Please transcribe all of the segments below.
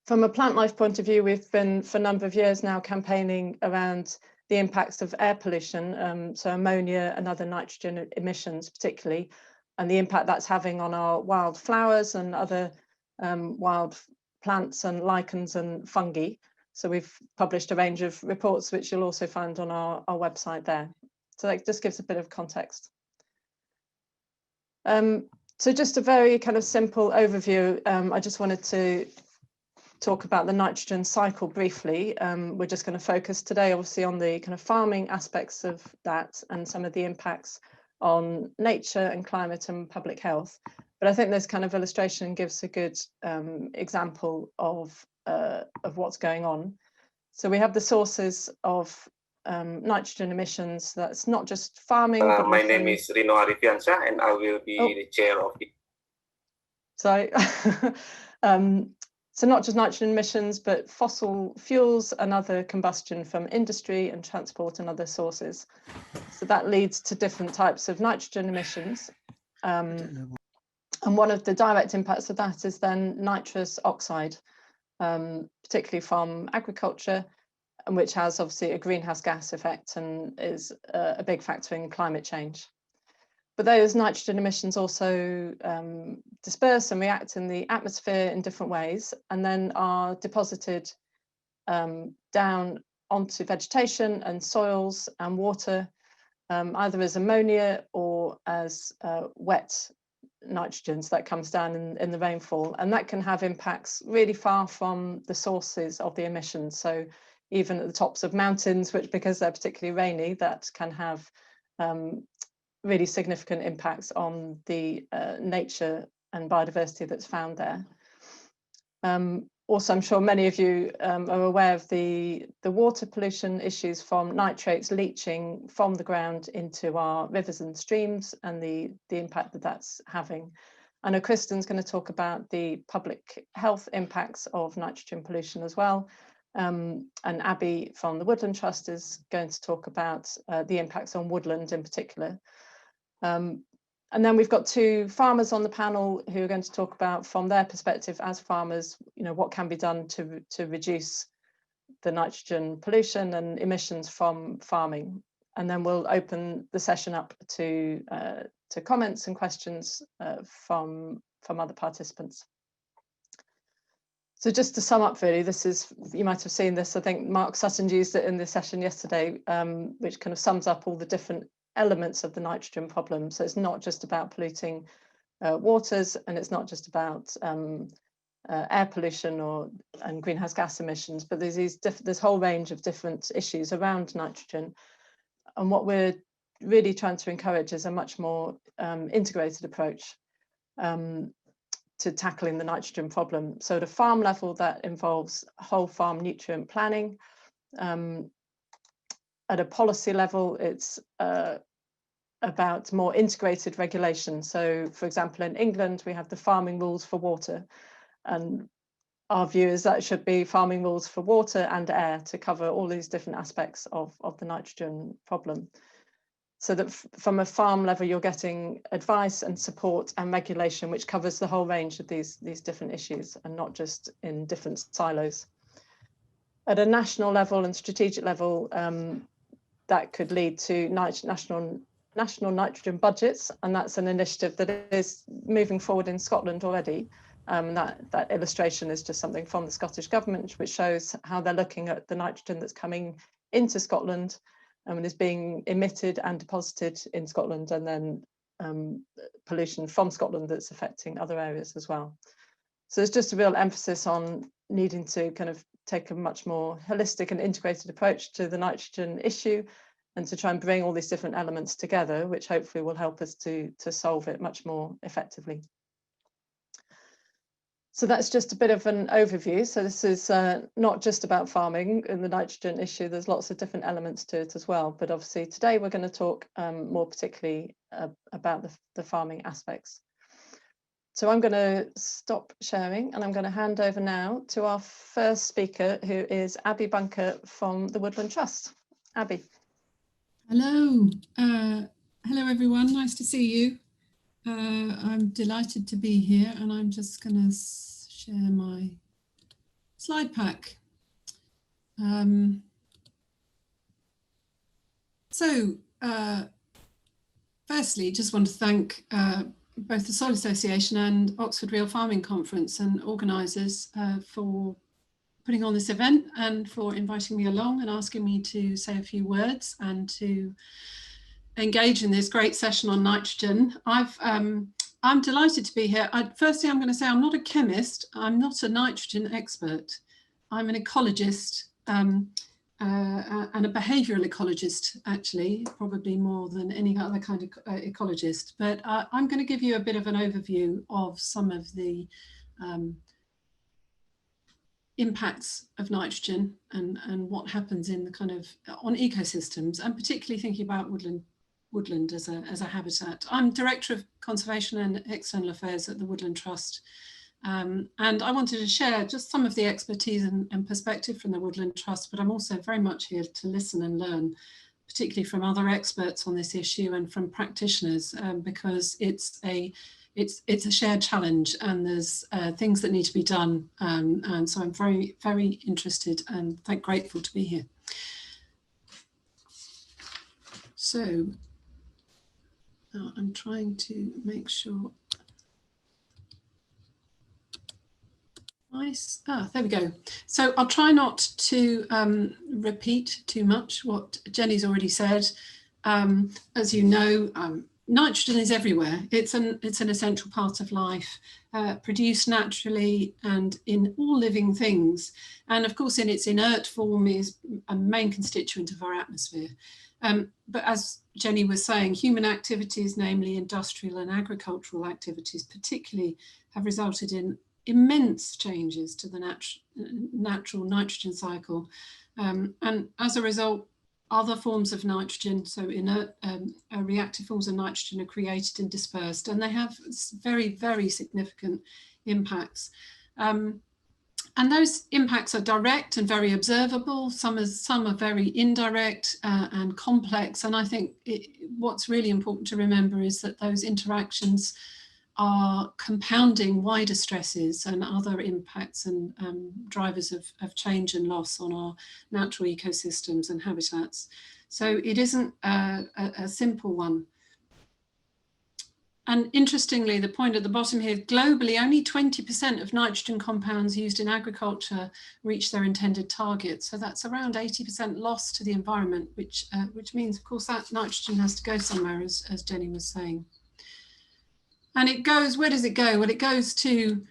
From a Plantlife point of view, we've been for a number of years now campaigning around the impacts of air pollution, so ammonia and other nitrogen emissions particularly, and the impact that's having on our wild flowers and other wild plants and lichens and fungi. So we've published a range of reports which you'll also find on our website there. So that just gives a bit of context. So just a very kind of simple overview. I just wanted to talk about the nitrogen cycle briefly. We're just going to focus today obviously on the kind of farming aspects of that and some of the impacts on nature and climate and public health. But I think this kind of illustration gives a good example of what's going on. So we have the sources of nitrogen emissions. That's not just farming. But my name is Rino Arifiansyah, and I will be the chair of the. Sorry. So not just nitrogen emissions, but fossil fuels and other combustion from industry and transport and other sources. So that leads to different types of nitrogen emissions. And one of the direct impacts of that is then nitrous oxide, particularly from agriculture, and which has obviously a greenhouse gas effect and is a big factor in climate change. But those nitrogen emissions also disperse and react in the atmosphere in different ways, and then are deposited down onto vegetation and soils and water, either as ammonia or as wet nitrogen, so that comes down in the rainfall, and that can have impacts really far from the sources of the emissions. So even at the tops of mountains, which because they're particularly rainy, that can have really significant impacts on the nature and biodiversity that's found there. Also, I'm sure many of you are aware of the water pollution issues from nitrates leaching from the ground into our rivers and streams and the impact that that's having. I know Kristen's going to talk about the public health impacts of nitrogen pollution as well. And Abby from the Woodland Trust is going to talk about the impacts on woodland in particular. And then we've got two farmers on the panel who are going to talk about, from their perspective as farmers, what can be done to reduce the nitrogen pollution and emissions from farming. And then we'll open the session up to comments and questions from other participants. So just to sum up, really, this is, you might have seen this, I think Mark Sutton used it in the session yesterday, which kind of sums up all the different elements of the nitrogen problem. So it's not just about polluting waters, and it's not just about air pollution and greenhouse gas emissions, but there's this whole range of different issues around nitrogen. And what we're really trying to encourage is a much more integrated approach to tackling the nitrogen problem. So at a farm level, that involves whole farm nutrient planning. At a policy level, it's about more integrated regulation. So, for example, in England, we have the farming rules for water. And our view is that it should be farming rules for water and air to cover all these different aspects of the nitrogen problem. So that from a farm level, you're getting advice and support and regulation, which covers the whole range of these different issues and not just in different silos. At a national level and strategic level, that could lead to national nitrogen budgets, and that's an initiative that is moving forward in Scotland already. That illustration is just something from the Scottish Government, which shows how they're looking at the nitrogen that's coming into Scotland and is being emitted and deposited in Scotland, and then pollution from Scotland that's affecting other areas as well. So there's just a real emphasis on needing to kind of take a much more holistic and integrated approach to the nitrogen issue, and to try and bring all these different elements together, which hopefully will help us to solve it much more effectively. So that's just a bit of an overview. So this is not just about farming and the nitrogen issue. There's lots of different elements to it as well. But obviously today we're going to talk more particularly about the farming aspects. So I'm going to stop sharing and I'm going to hand over now to our first speaker, who is Abby Bunker from the Woodland Trust. Abby. Hello. Hello, everyone. Nice to see you. I'm delighted to be here, and I'm just going to share my slide pack. Firstly, just want to thank both the Soil Association and Oxford Real Farming Conference and organisers for putting on this event and for inviting me along and asking me to say a few words and to engage in this great session on nitrogen. I'm delighted to be here. Firstly, I'm going to say I'm not a chemist. I'm not a nitrogen expert. I'm an ecologist and a behavioural ecologist, actually, probably more than any other kind of ecologist. But I'm going to give you a bit of an overview of some of the impacts of nitrogen and what happens in the kind of on ecosystems, and particularly thinking about woodland as a habitat. I'm Director of Conservation and External Affairs at the Woodland Trust. And I wanted to share just some of the expertise and perspective from the Woodland Trust, but I'm also very much here to listen and learn, particularly from other experts on this issue and from practitioners, because it's a shared challenge and there's things that need to be done. And so I'm very, very interested and grateful to be here. So I'm trying to make sure. Nice. There we go. So I'll try not to repeat too much what Jenny's already said. As you know, nitrogen is everywhere. It's an essential part of life, produced naturally and in all living things. And of course, in its inert form is a main constituent of our atmosphere. But as Jenny was saying, human activities, namely industrial and agricultural activities particularly, have resulted in immense changes to the natural nitrogen cycle. And as a result, other forms of nitrogen, so inert reactive forms of nitrogen, are created and dispersed, and they have very, very significant impacts. And those impacts are direct and very observable. Some are very indirect and complex. And I think what's really important to remember is that those interactions are compounding wider stresses and other impacts and drivers of change and loss on our natural ecosystems and habitats. So it isn't a simple one. And interestingly, the point at the bottom here, globally, only 20% of nitrogen compounds used in agriculture reach their intended target. So that's around 80% loss to the environment, which means, of course, that nitrogen has to go somewhere, as Jenny was saying. And it goes, where does it go? Well, it goes to,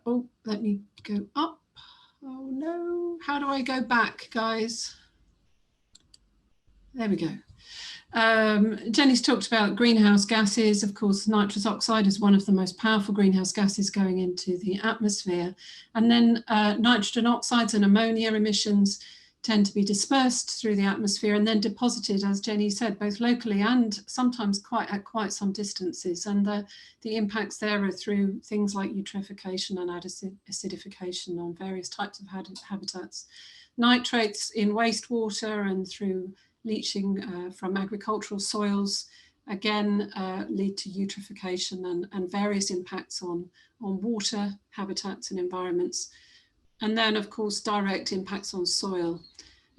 oh, let me go up. Oh no, how do I go back, guys? There we go. Jenny's talked about greenhouse gases. Of course, nitrous oxide is one of the most powerful greenhouse gases going into the atmosphere. And then nitrogen oxides and ammonia emissions tend to be dispersed through the atmosphere and then deposited, as Jenny said, both locally and sometimes at quite some distances. And the impacts there are through things like eutrophication and acidification on various types of habitats. Nitrates in wastewater and through leaching from agricultural soils, again, lead to eutrophication and various impacts on water, habitats and environments. And then, of course, direct impacts on soil.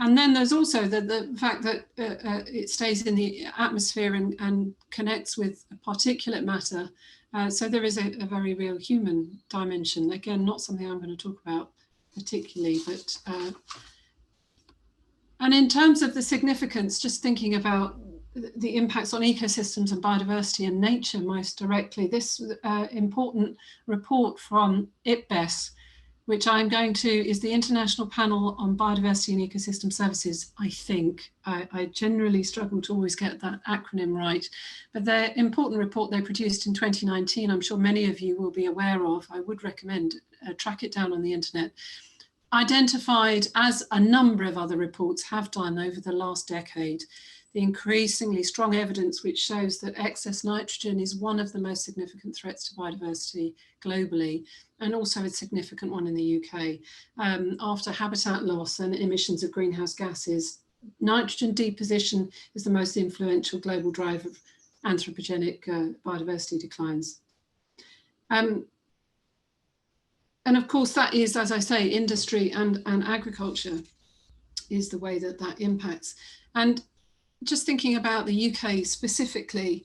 And then there's also the fact that it stays in the atmosphere and connects with particulate matter. So there is a very real human dimension. Again, not something I'm going to talk about particularly, but and in terms of the significance, just thinking about the impacts on ecosystems and biodiversity and nature most directly, this important report from IPBES, which I'm going to, is the International Panel on Biodiversity and Ecosystem Services, I think. I generally struggle to always get that acronym right, but their important report they produced in 2019, I'm sure many of you will be aware of. I would recommend track it down on the internet. Identified, as a number of other reports have done over the last decade, the increasingly strong evidence which shows that excess nitrogen is one of the most significant threats to biodiversity globally, and also a significant one in the UK. After habitat loss and emissions of greenhouse gases, nitrogen deposition is the most influential global driver of anthropogenic biodiversity declines. And of course, that is, as I say, industry and agriculture is the way that that impacts. And just thinking about the UK specifically,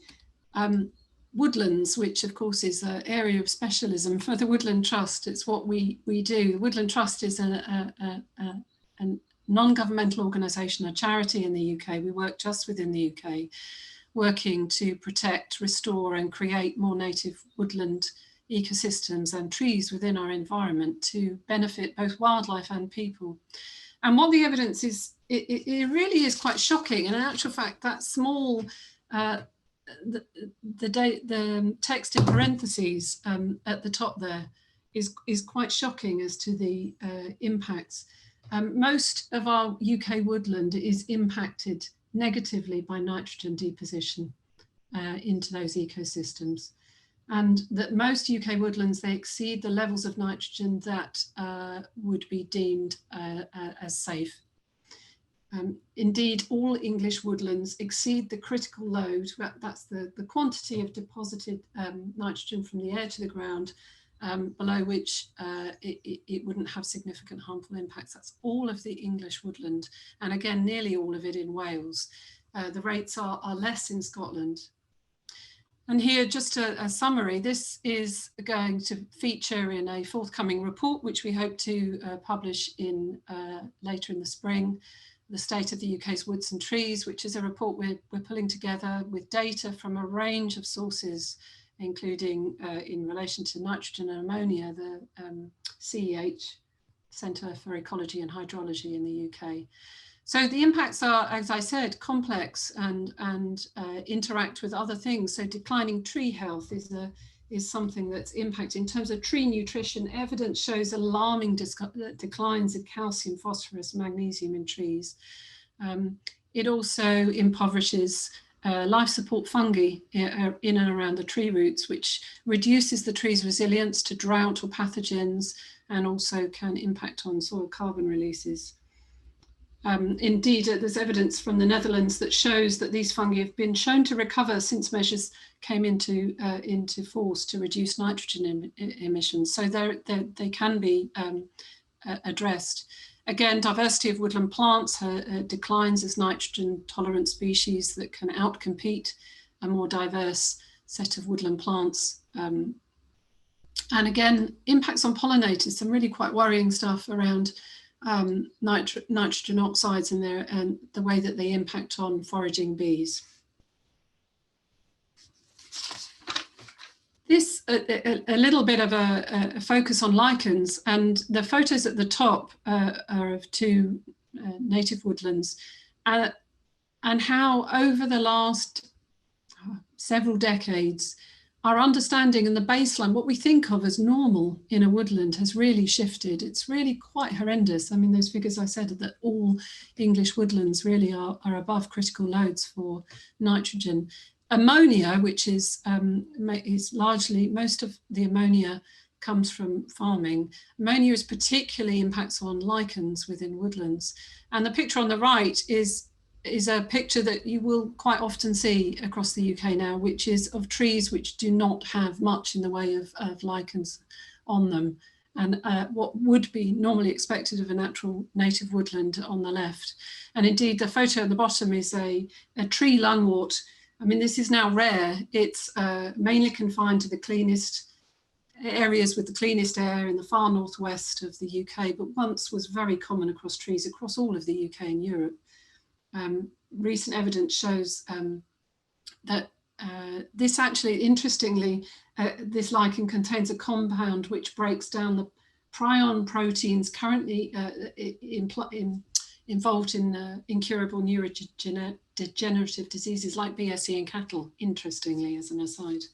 woodlands, which of course is an area of specialism for the Woodland Trust. It's what we do. The Woodland Trust is a non-governmental organisation, a charity in the UK. We work just within the UK, working to protect, restore and create more native woodland ecosystems and trees within our environment to benefit both wildlife and people. And what the evidence is, it really is quite shocking. And in actual fact, that small, the text in parentheses at the top there is quite shocking as to the impacts. Most of our UK woodland is impacted negatively by nitrogen deposition into those ecosystems. And that most UK woodlands, they exceed the levels of nitrogen that would be deemed as safe. Indeed, all English woodlands exceed the critical load, that's the quantity of deposited nitrogen from the air to the ground, below which it wouldn't have significant harmful impacts. That's all of the English woodland. And again, nearly all of it in Wales. The rates are less in Scotland. And here, just a summary, this is going to feature in a forthcoming report, which we hope to publish in later in the spring, the State of the UK's Woods and Trees, which is a report we're pulling together with data from a range of sources, including in relation to nitrogen and ammonia, the CEH, Centre for Ecology and Hydrology in the UK. So the impacts are, as I said, complex and interact with other things. So declining tree health is something that's impacted. In terms of tree nutrition, evidence shows alarming declines in calcium, phosphorus, magnesium in trees. It also impoverishes life support fungi in and around the tree roots, which reduces the tree's resilience to drought or pathogens, and also can impact on soil carbon releases. Indeed, there's evidence from the Netherlands that shows that these fungi have been shown to recover since measures came into force to reduce nitrogen emissions. So they can be addressed. Again, diversity of woodland plants declines as nitrogen tolerant species that can outcompete a more diverse set of woodland plants. And again, impacts on pollinators, some really quite worrying stuff around nitrogen oxides in there and the way that they impact on foraging bees. This, a little bit of a focus on lichens, and the photos at the top are of two native woodlands, and how over the last several decades, our understanding and the baseline, what we think of as normal in a woodland, has really shifted. It's really quite horrendous. I mean, those figures I said that all English woodlands really are above critical loads for nitrogen. Ammonia, which is largely, most of the ammonia comes from farming. Ammonia particularly impacts on lichens within woodlands. And the picture on the right is a picture that you will quite often see across the UK now, which is of trees which do not have much in the way of lichens on them. And what would be normally expected of a natural native woodland on the left. And indeed, the photo at the bottom is a tree lungwort. I mean, this is now rare. It's mainly confined to the cleanest areas with the cleanest air in the far northwest of the UK, but once was very common across trees across all of the UK and Europe. Recent evidence shows that this actually, interestingly, this lichen contains a compound which breaks down the prion proteins currently involved in incurable neurodegenerative diseases like BSE in cattle, interestingly, as an aside.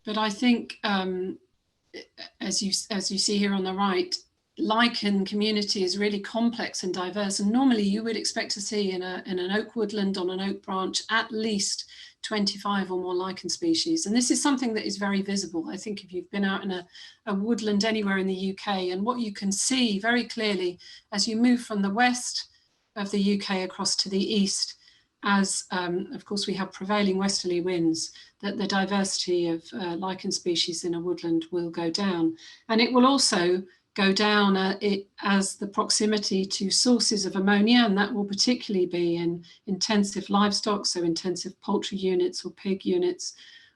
But I think, as you see here on the right, lichen community is really complex and diverse, and normally you would expect to see in an oak woodland on an oak branch at least 25 or more lichen species, and this is something that is very visible. I think if you've been out in a woodland anywhere in the UK, and what you can see very clearly as you move from the west of the UK across to the east, as, of course, we have prevailing westerly winds, that the diversity of lichen species in a woodland will go down. And it will also go down as the proximity to sources of ammonia, and that will particularly be in intensive livestock, so intensive poultry units or pig units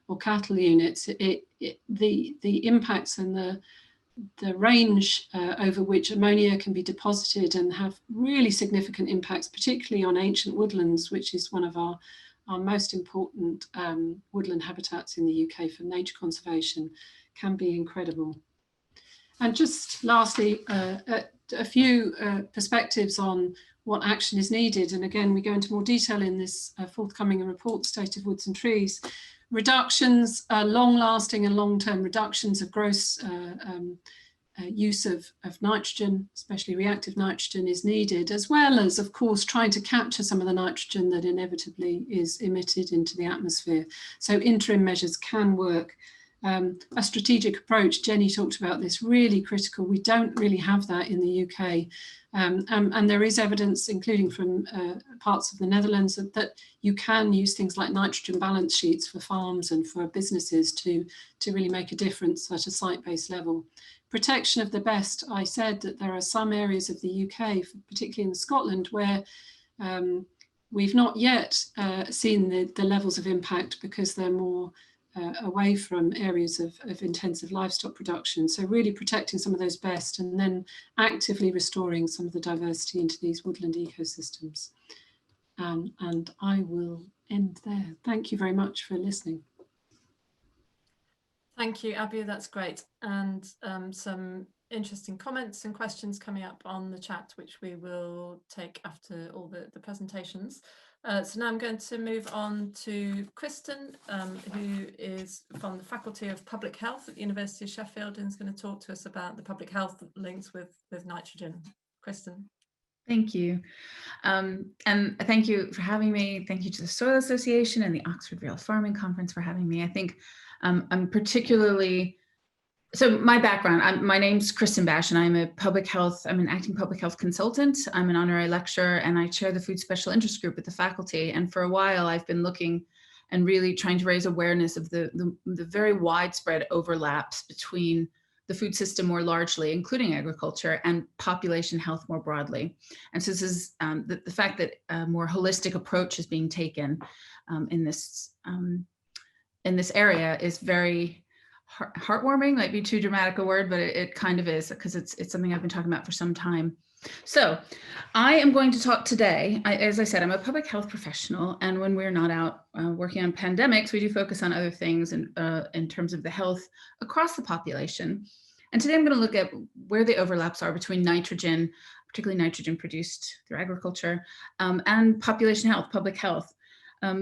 or cattle units. The impacts and the range over which ammonia can be deposited and have really significant impacts, particularly on ancient woodlands, which is one of our most important woodland habitats in the UK for nature conservation, can be incredible. And just lastly, a few perspectives on what action is needed. And again, we go into more detail in this forthcoming report, State of Woods and Trees. Reductions, long-lasting and long-term reductions of gross use of nitrogen, especially reactive nitrogen, is needed, as well as, of course, trying to capture some of the nitrogen that inevitably is emitted into the atmosphere. So interim measures can work. A strategic approach, Jenny talked about this, really critical. We don't really have that in the UK. And there is evidence, including from parts of the Netherlands, that you can use things like nitrogen balance sheets for farms and for businesses to really make a difference at a site-based level. Protection of the best, I said that there are some areas of the UK, particularly in Scotland, where we've not yet seen the levels of impact because they're more away from areas of intensive livestock production. So really protecting some of those best and then actively restoring some of the diversity into these woodland ecosystems. And I will end there. Thank you very much for listening. Thank you, Abby, that's great. And some interesting comments and questions coming up on the chat, which we will take after all the presentations. So now I'm going to move on to Kristen, who is from the Faculty of Public Health at the University of Sheffield, and is going to talk to us about the public health links with nitrogen. Kristen. Thank you. And thank you for having me. Thank you to the Soil Association and the Oxford Real Farming Conference for having me. I think I'm particularly, so my background, my name's Kristen Bash, and I'm an acting public health consultant. I'm an honorary lecturer, and I chair the Food Special Interest Group at the faculty. And for a while, I've been looking and really trying to raise awareness of the very widespread overlaps between the food system more largely, including agriculture, and population health more broadly. And so this is the fact that a more holistic approach is being taken in this area is very heartwarming. Might be too dramatic a word, but it kind of is, because it's something I've been talking about for some time. So I am going to talk today, as I said, I'm a public health professional, and when we're not out working on pandemics, we do focus on other things in terms of the health across the population. And today I'm going to look at where the overlaps are between nitrogen, particularly nitrogen produced through agriculture, and population health, public health.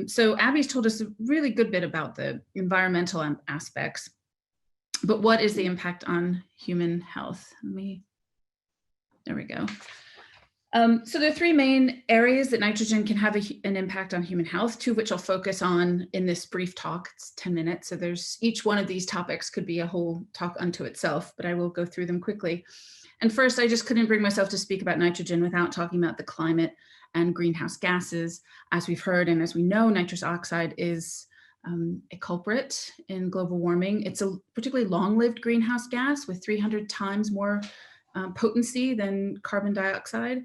So Abby's told us a really good bit about the environmental aspects, but what is the impact on human health? There we go. So there are three main areas that nitrogen can have an impact on human health, two of which I'll focus on in this brief talk. It's 10 minutes. So each one of these topics could be a whole talk unto itself, but I will go through them quickly. And first, I just couldn't bring myself to speak about nitrogen without talking about the climate and greenhouse gases. As we've heard, and as we know, nitrous oxide is a culprit in global warming. It's a particularly long-lived greenhouse gas with 300 times more potency than carbon dioxide.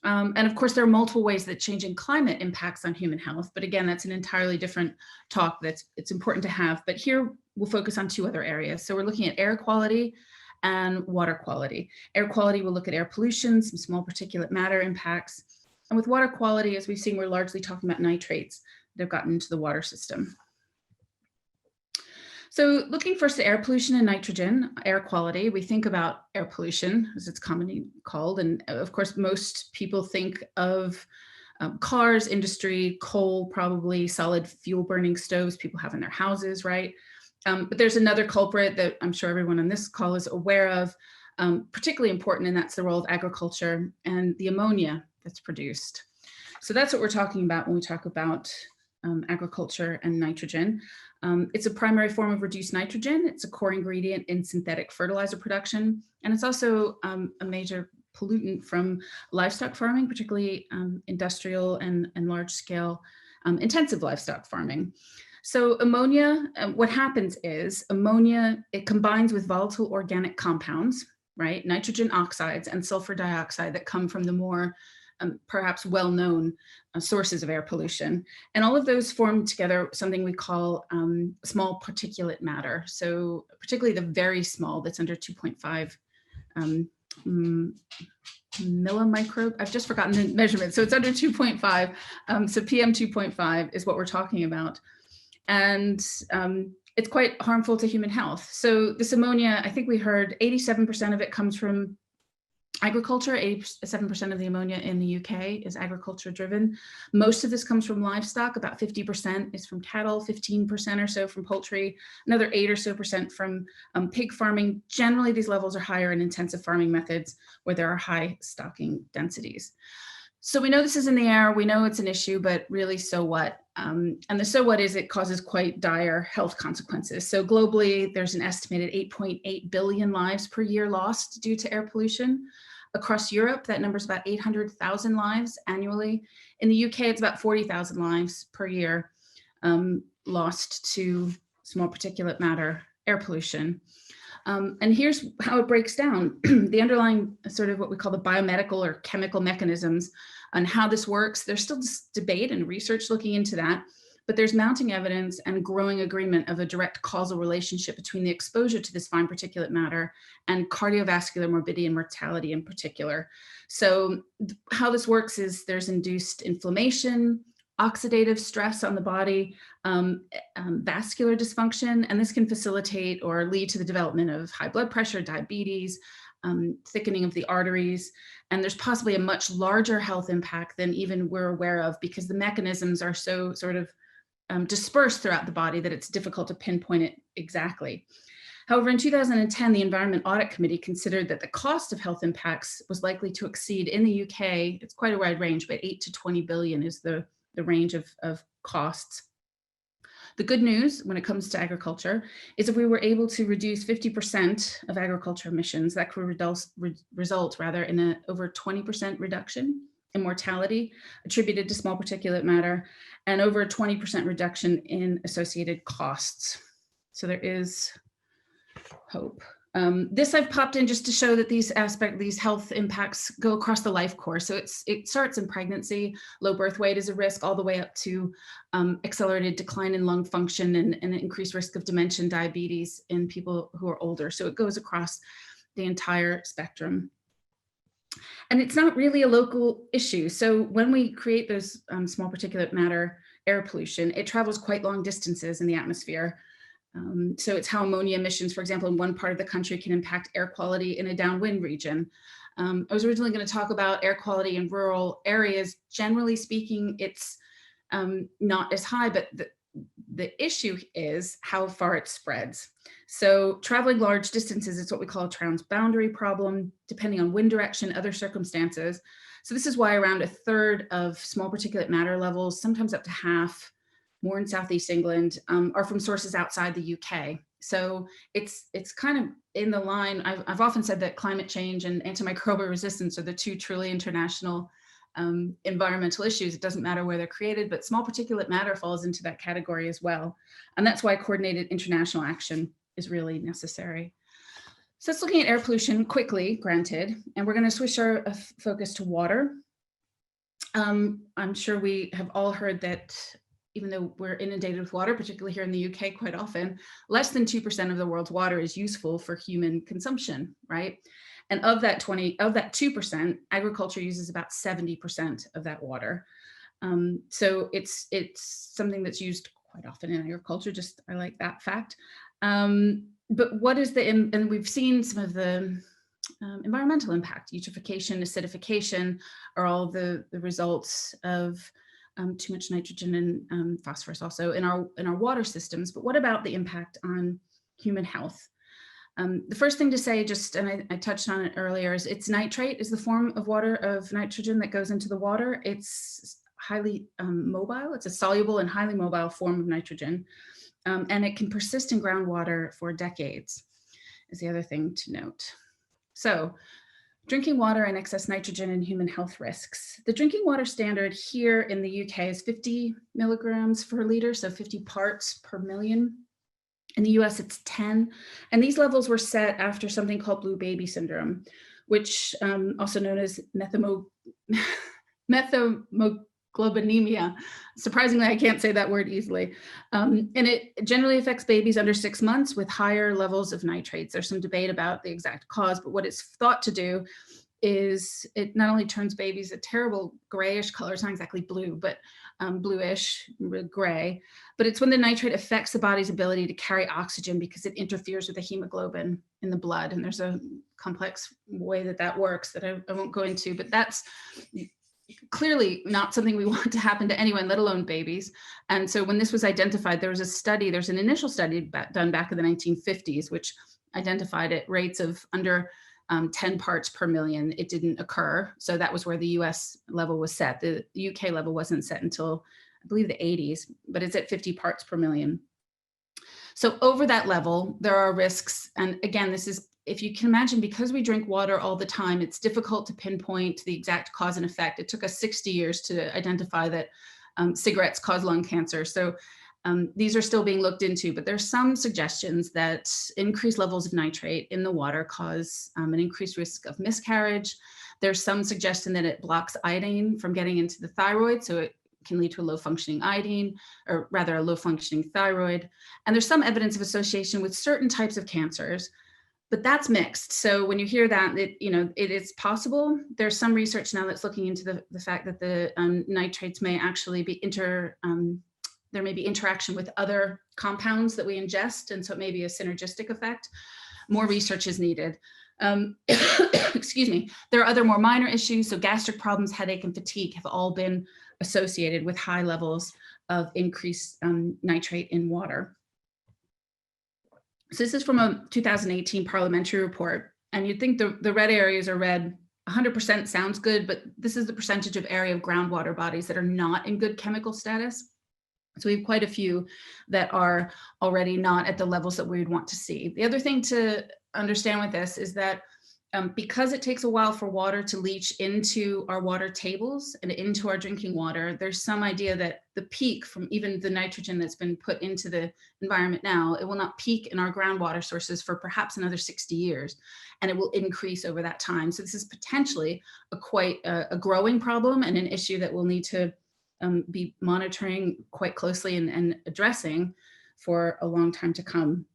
And of course, there are multiple ways that changing climate impacts on human health. But again, that's an entirely different talk it's important to have. But here we'll focus on two other areas. So we're looking at air quality and water quality. Air quality, we'll look at air pollution, some small particulate matter impacts. And with water quality, as we've seen, we're largely talking about nitrates that have gotten into the water system. So looking first at air pollution and nitrogen, air quality, we think about air pollution, as it's commonly called. And of course, most people think of cars, industry, coal, probably solid fuel burning stoves people have in their houses, right? But there's another culprit that I'm sure everyone on this call is aware of, particularly important, and that's the role of agriculture and the ammonia that's produced. So that's what we're talking about when we talk about agriculture and nitrogen. It's a primary form of reduced nitrogen. It's a core ingredient in synthetic fertilizer production. And it's also a major pollutant from livestock farming, particularly industrial and large scale intensive livestock farming. So ammonia, what happens is ammonia, it combines with volatile organic compounds, right? Nitrogen oxides and sulfur dioxide that come from the more perhaps well-known sources of air pollution. And all of those form together something we call small particulate matter. So particularly the very small, that's under 2.5 millimicro, I've just forgotten the measurement. So it's under 2.5. So PM 2.5 is what we're talking about. And it's quite harmful to human health. So this ammonia, I think we heard 87% of it comes from agriculture. 87% of the ammonia in the UK is agriculture driven. Most of this comes from livestock. About 50% is from cattle, 15% or so from poultry, another 8% or so from pig farming. Generally, these levels are higher in intensive farming methods where there are high stocking densities. So we know this is in the air, we know it's an issue, but really, so what? And the so what is it causes quite dire health consequences. So globally, there's an estimated 8.8 billion lives per year lost due to air pollution. Across Europe, that number is about 800,000 lives annually. In the UK, it's about 40,000 lives per year lost to small particulate matter air pollution. And here's how it breaks down. The underlying sort of what we call the biomedical or chemical mechanisms on how this works. There's still debate and research looking into that, but there's mounting evidence and growing agreement of a direct causal relationship between the exposure to this fine particulate matter and cardiovascular morbidity and mortality in particular. So how this works is there's induced inflammation, oxidative stress on the body, vascular dysfunction, and this can facilitate or lead to the development of high blood pressure, diabetes, thickening of the arteries, and there's possibly a much larger health impact than even we're aware of because the mechanisms are so sort of dispersed throughout the body that it's difficult to pinpoint it exactly. However, in 2010, the Environment Audit Committee considered that the cost of health impacts was likely to exceed in the UK, it's quite a wide range, but 8 to 20 billion is the range of costs. The good news when it comes to agriculture is if we were able to reduce 50% of agriculture emissions, that could result rather in an over 20% reduction in mortality attributed to small particulate matter and over a 20% reduction in associated costs. So there is hope. This I've popped in just to show that these health impacts go across the life course. So it starts in pregnancy, low birth weight is a risk, all the way up to accelerated decline in lung function and an increased risk of dementia and diabetes in people who are older. So it goes across the entire spectrum. And it's not really a local issue. So when we create those small particulate matter air pollution, it travels quite long distances in the atmosphere. So it's how ammonia emissions, for example, in one part of the country can impact air quality in a downwind region. I was originally going to talk about air quality in rural areas. Generally speaking, it's not as high, but the issue is how far it spreads. So traveling large distances is what we call a transboundary problem, depending on wind direction, other circumstances. So this is why around a third of small particulate matter levels, sometimes up to half, more in Southeast England, are from sources outside the UK. So it's kind of in the line. I've often said that climate change and antimicrobial resistance are the two truly international environmental issues. It doesn't matter where they're created, but small particulate matter falls into that category as well. And that's why coordinated international action is really necessary. So let's looking at air pollution quickly, granted, and we're going to switch our focus to water. I'm sure we have all heard that even though we're inundated with water, particularly here in the UK quite often, less than 2% of the world's water is useful for human consumption, right? And of that 2%, agriculture uses about 70% of that water. So it's something that's used quite often in agriculture, just I like that fact. But what is and we've seen some of the environmental impact, eutrophication, acidification are all the results of too much nitrogen and phosphorus also in our water systems. But what about the impact on human health? The first thing to say, and I touched on it earlier, is it's nitrate is the form of water of nitrogen that goes into the water. It's highly mobile. It's a soluble and highly mobile form of nitrogen. And it can persist in groundwater for decades, is the other thing to note. So drinking water and excess nitrogen and human health risks. The drinking water standard here in the UK is 50 milligrams per liter, so 50 parts per million. In the US, it's 10. And these levels were set after something called blue baby syndrome, which also known as methemoglobinemia. Surprisingly, I can't say that word easily. And it generally affects babies under 6 months with higher levels of nitrates. There's some debate about the exact cause, but what it's thought to do is it not only turns babies a terrible grayish color, it's not exactly blue, but bluish, gray, but it's when the nitrate affects the body's ability to carry oxygen because it interferes with the hemoglobin in the blood. And there's a complex way that that works that I won't go into, but that's clearly not something we want to happen to anyone, let alone babies. And so when this was identified, there was a study, there's an initial study done back in the 1950s, which identified at rates of under 10 parts per million. It didn't occur. So that was where the US level was set. The UK level wasn't set until, I believe, the 80s, but it's at 50 parts per million. So over that level, there are risks. And again, this is, if you can imagine, because we drink water all the time, it's difficult to pinpoint the exact cause and effect. It took us 60 years to identify that cigarettes cause lung cancer. So these are still being looked into, but there's some suggestions that increased levels of nitrate in the water cause an increased risk of miscarriage. There's some suggestion that it blocks iodine from getting into the thyroid, so it can lead to a low functioning iodine, or rather a low functioning thyroid. And there's some evidence of association with certain types of cancers, but that's mixed. So when you hear that, it is possible. There's some research now that's looking into the fact that the nitrates may actually be there may be interaction with other compounds that we ingest, and so it may be a synergistic effect. More research is needed. Excuse me. There are other more minor issues. So gastric problems, headache, and fatigue have all been associated with high levels of increased nitrate in water. So this is from a 2018 parliamentary report, and you'd think the red areas are red. 100% sounds good, but this is the percentage of area of groundwater bodies that are not in good chemical status. So we have quite a few that are already not at the levels that we would want to see. The other thing to understand with this is that because it takes a while for water to leach into our water tables and into our drinking water, there's some idea that the peak from even the nitrogen that's been put into the environment now, it will not peak in our groundwater sources for perhaps another 60 years, and it will increase over that time. So this is potentially quite a growing problem and an issue that we'll need to be monitoring quite closely and addressing for a long time to come.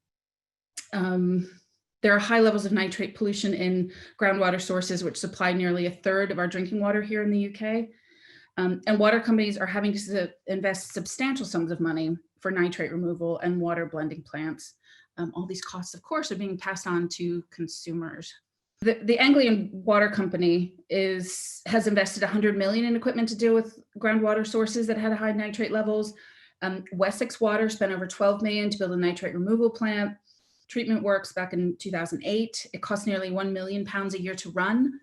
There are high levels of nitrate pollution in groundwater sources, which supply nearly 1/3 of our drinking water here in the UK. And water companies are having to invest substantial sums of money for nitrate removal and water blending plants. All these costs, of course, are being passed on to consumers. The Anglian Water Company has invested 100 million in equipment to deal with groundwater sources that had high nitrate levels. Wessex Water spent over 12 million to build a nitrate removal plant. Treatment works back in 2008. It cost nearly £1 million a year to run.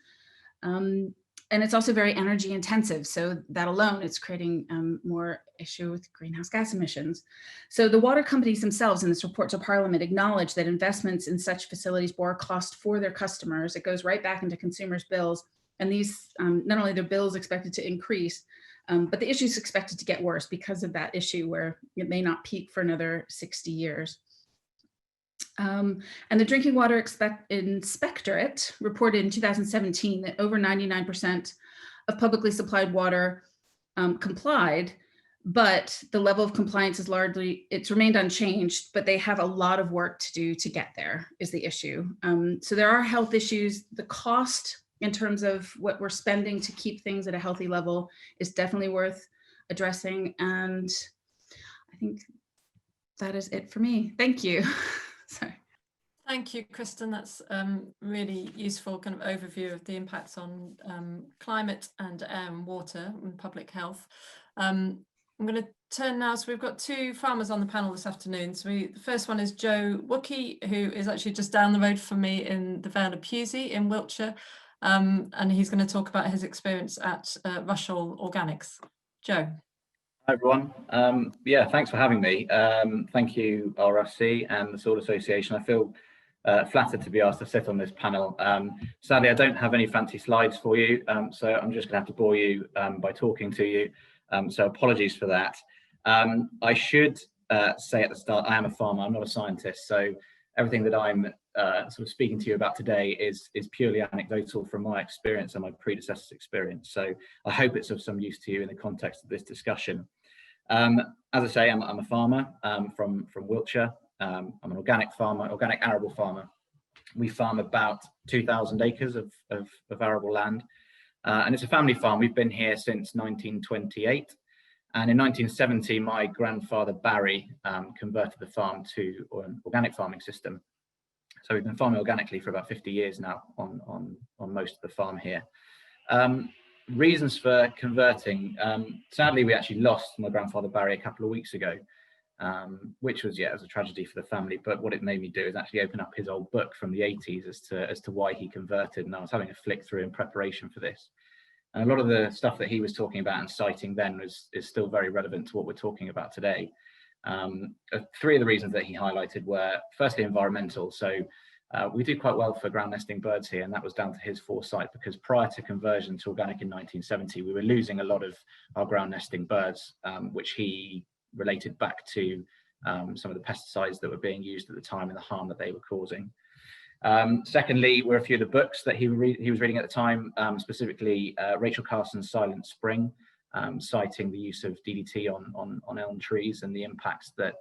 And it's also very energy intensive. So that alone is creating more issue with greenhouse gas emissions. So the water companies themselves in this report to Parliament acknowledge that investments in such facilities bore a cost for their customers. It goes right back into consumers' bills. And these, not only their bills expected to increase, but the issue is expected to get worse because of that issue where it may not peak for another 60 years. And the Drinking Water Inspectorate reported in 2017 that over 99% of publicly supplied water complied, but the level of compliance is it's remained unchanged, but they have a lot of work to do to get there is the issue. So there are health issues. The cost in terms of what we're spending to keep things at a healthy level is definitely worth addressing. And I think that is it for me. Thank you. Sorry. Thank you, Kristen. That's really useful kind of overview of the impacts on climate and air and water and public health. I'm going to turn now. So we've got two farmers on the panel this afternoon. So the first one is Joe Wookey, who is actually just down the road from me in the Vale of Pewsey in Wiltshire. And he's going to talk about his experience at Rushall Organics. Joe. Hi everyone. Yeah, thanks for having me. Thank you, ORFC and the Soil Association. I feel flattered to be asked to sit on this panel. Sadly, I don't have any fancy slides for you, so I'm just going to have to bore you by talking to you. So apologies for that. I should say at the start, I am a farmer, I'm not a scientist, so everything that I'm sort of speaking to you about today is purely anecdotal from my experience and my predecessor's experience. So I hope it's of some use to you in the context of this discussion. As I say, I'm a farmer from Wiltshire. I'm an organic farmer, organic arable farmer. We farm about 2,000 acres of arable land, and it's a family farm. We've been here since 1928. And in 1970, my grandfather Barry converted the farm to an organic farming system. So we've been farming organically for about 50 years now on most of the farm here. Reasons for converting, sadly, we actually lost my grandfather Barry a couple of weeks ago, which was, yeah, it was a tragedy for the family. But what it made me do is actually open up his old book from the 80s as to why he converted. And I was having a flick through in preparation for this. And a lot of the stuff that he was talking about and citing then is still very relevant to what we're talking about today. Three of the reasons that he highlighted were, firstly, environmental. So we do quite well for ground nesting birds here, and that was down to his foresight, because prior to conversion to organic in 1970, we were losing a lot of our ground nesting birds, which he related back to some of the pesticides that were being used at the time and the harm that they were causing. Secondly, were a few of the books that he was reading at the time, specifically Rachel Carson's Silent Spring, citing the use of DDT on elm trees and the impacts that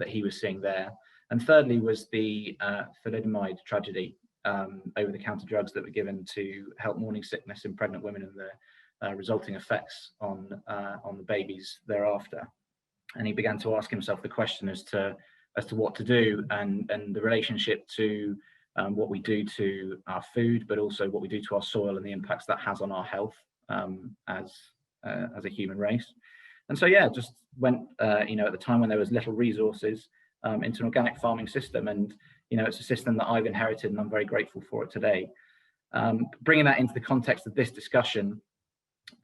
he was seeing there. And thirdly was the thalidomide tragedy, over-the-counter drugs that were given to help morning sickness in pregnant women and the resulting effects on the babies thereafter. And he began to ask himself the question as to what to do, and the relationship to what we do to our food, but also what we do to our soil and the impacts that has on our health as a human race. And so, yeah, just went, at the time when there was little resources, into an organic farming system. And, it's a system that I've inherited and I'm very grateful for it today. Bringing that into the context of this discussion,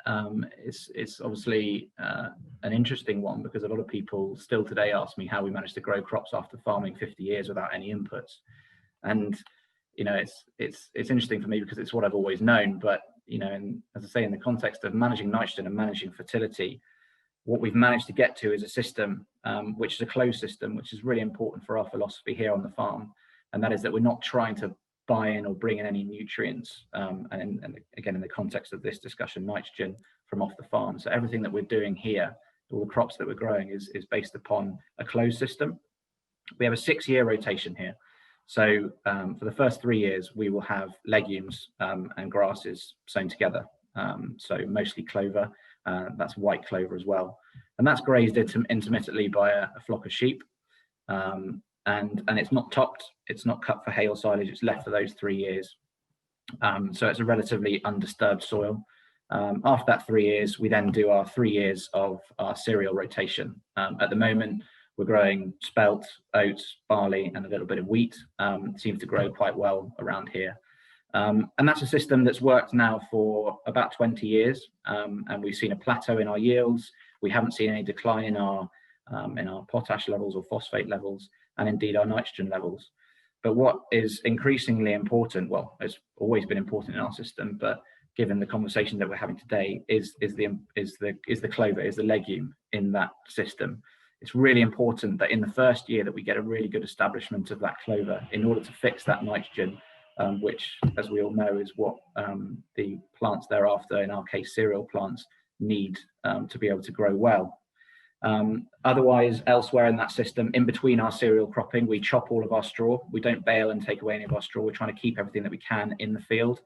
it's obviously an interesting one, because a lot of people still today ask me how we managed to grow crops after farming 50 years without any inputs. And it's interesting for me because it's what I've always known. But and as I say, in the context of managing nitrogen and managing fertility, what we've managed to get to is a system which is a closed system, which is really important for our philosophy here on the farm, and that is that we're not trying to buy in or bring in any nutrients, and again, in the context of this discussion, nitrogen from off the farm. So everything that we're doing here, all the crops that we're growing, is based upon a closed system. We have a 6-year rotation here. So for the first 3 years, we will have legumes and grasses sown together. So mostly clover, that's white clover as well. And that's grazed intermittently by a flock of sheep. And it's not topped, it's not cut for hay or silage, it's left for those 3 years. So it's a relatively undisturbed soil. After that 3 years, we then do our 3 years of our cereal rotation. At the moment, we're growing spelt, oats, barley, and a little bit of wheat. It seems to grow quite well around here. And that's a system that's worked now for about 20 years. And we've seen a plateau in our yields. We haven't seen any decline in our potash levels or phosphate levels, and indeed our nitrogen levels. But what is increasingly important, well, it's always been important in our system, but given the conversation that we're having today, is the clover, is the legume in that system. It's really important that in the first year that we get a really good establishment of that clover in order to fix that nitrogen, which, as we all know, is what the plants thereafter, in our case cereal plants, need to be able to grow well. Otherwise, elsewhere in that system, in between our cereal cropping, we chop all of our straw. We don't bale and take away any of our straw. We're trying to keep everything that we can in the field.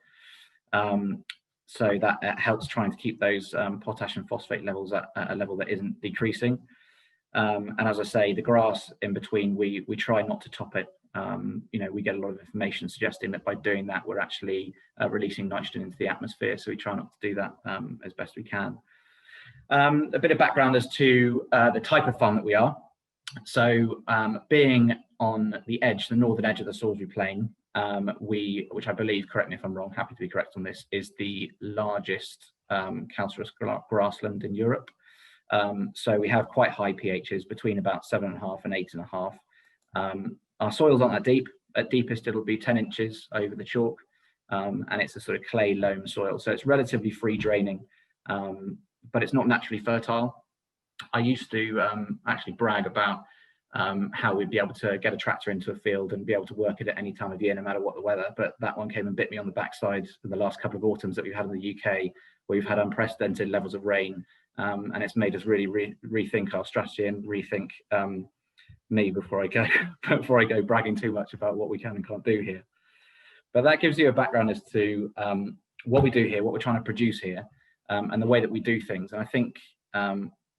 So that helps trying to keep those potash and phosphate levels at a level that isn't decreasing. And as I say, the grass in between, we try not to top it. We get a lot of information suggesting that by doing that, we're actually releasing nitrogen into the atmosphere. So we try not to do that as best we can. A bit of background as to the type of farm that we are. So being on the edge, the northern edge of the Salisbury Plain, which I believe, correct me if I'm wrong, happy to be correct on this, is the largest calcareous grassland in Europe. So we have quite high pHs, between about 7.5 and 8.5. Our soils aren't that deep, at deepest it'll be 10 inches over the chalk, and it's a sort of clay loam soil, so it's relatively free draining, but it's not naturally fertile. I used to actually brag about how we'd be able to get a tractor into a field and be able to work it at any time of year, no matter what the weather. But that one came and bit me on the backside in the last couple of autumns that we've had in the UK, where we've had unprecedented levels of rain, and it's made us really rethink our strategy and rethink me before I go bragging too much about what we can and can't do here. But that gives you a background as to what we do here, what we're trying to produce here, and the way that we do things. And I think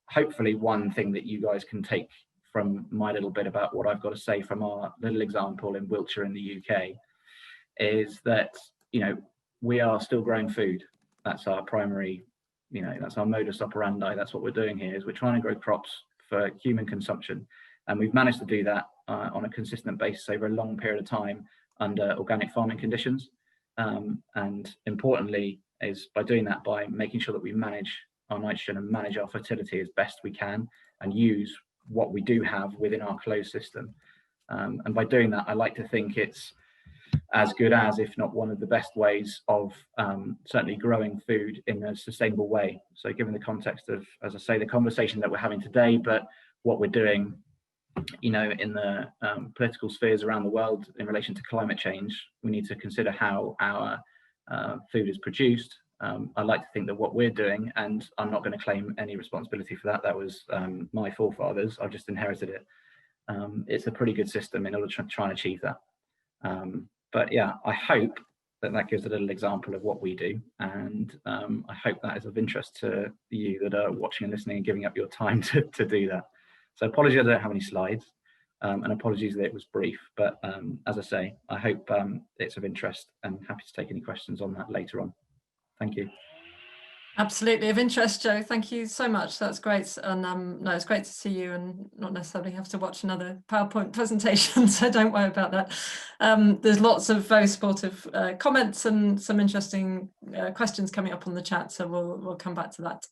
hopefully one thing that you guys can take from my little bit about what I've got to say from our little example in Wiltshire in the UK is that, you know, we are still growing food. That's our primary, you know, that's our modus operandi. That's what we're doing here, is we're trying to grow crops for human consumption. And we've managed to do that on a consistent basis over a long period of time under organic farming conditions. And importantly is by doing that, by making sure that we manage our nitrogen and manage our fertility as best we can and use what we do have within our closed system. And by doing that, I like to think it's as good as, if not one of the best ways of certainly growing food in a sustainable way. So given the context of, as I say, the conversation that we're having today, but what we're doing, you know, in the political spheres around the world in relation to climate change, we need to consider how our food is produced. I like to think that what we're doing, and I'm not going to claim any responsibility for that, that was my forefathers, I've just inherited it. It's a pretty good system in order to try and achieve that. But yeah, I hope that that gives a little example of what we do, and I hope that is of interest to you that are watching and listening and giving up your time to do that. So apologies I don't have any slides, and apologies that it was brief, but as I say, I hope it's of interest, and happy to take any questions on that later on. Thank you. Absolutely of interest, Joe. Thank you so much. That's great. And no, it's great to see you and not necessarily have to watch another PowerPoint presentation. So don't worry about that. There's lots of very supportive comments and some interesting questions coming up on the chat. So we'll come back to that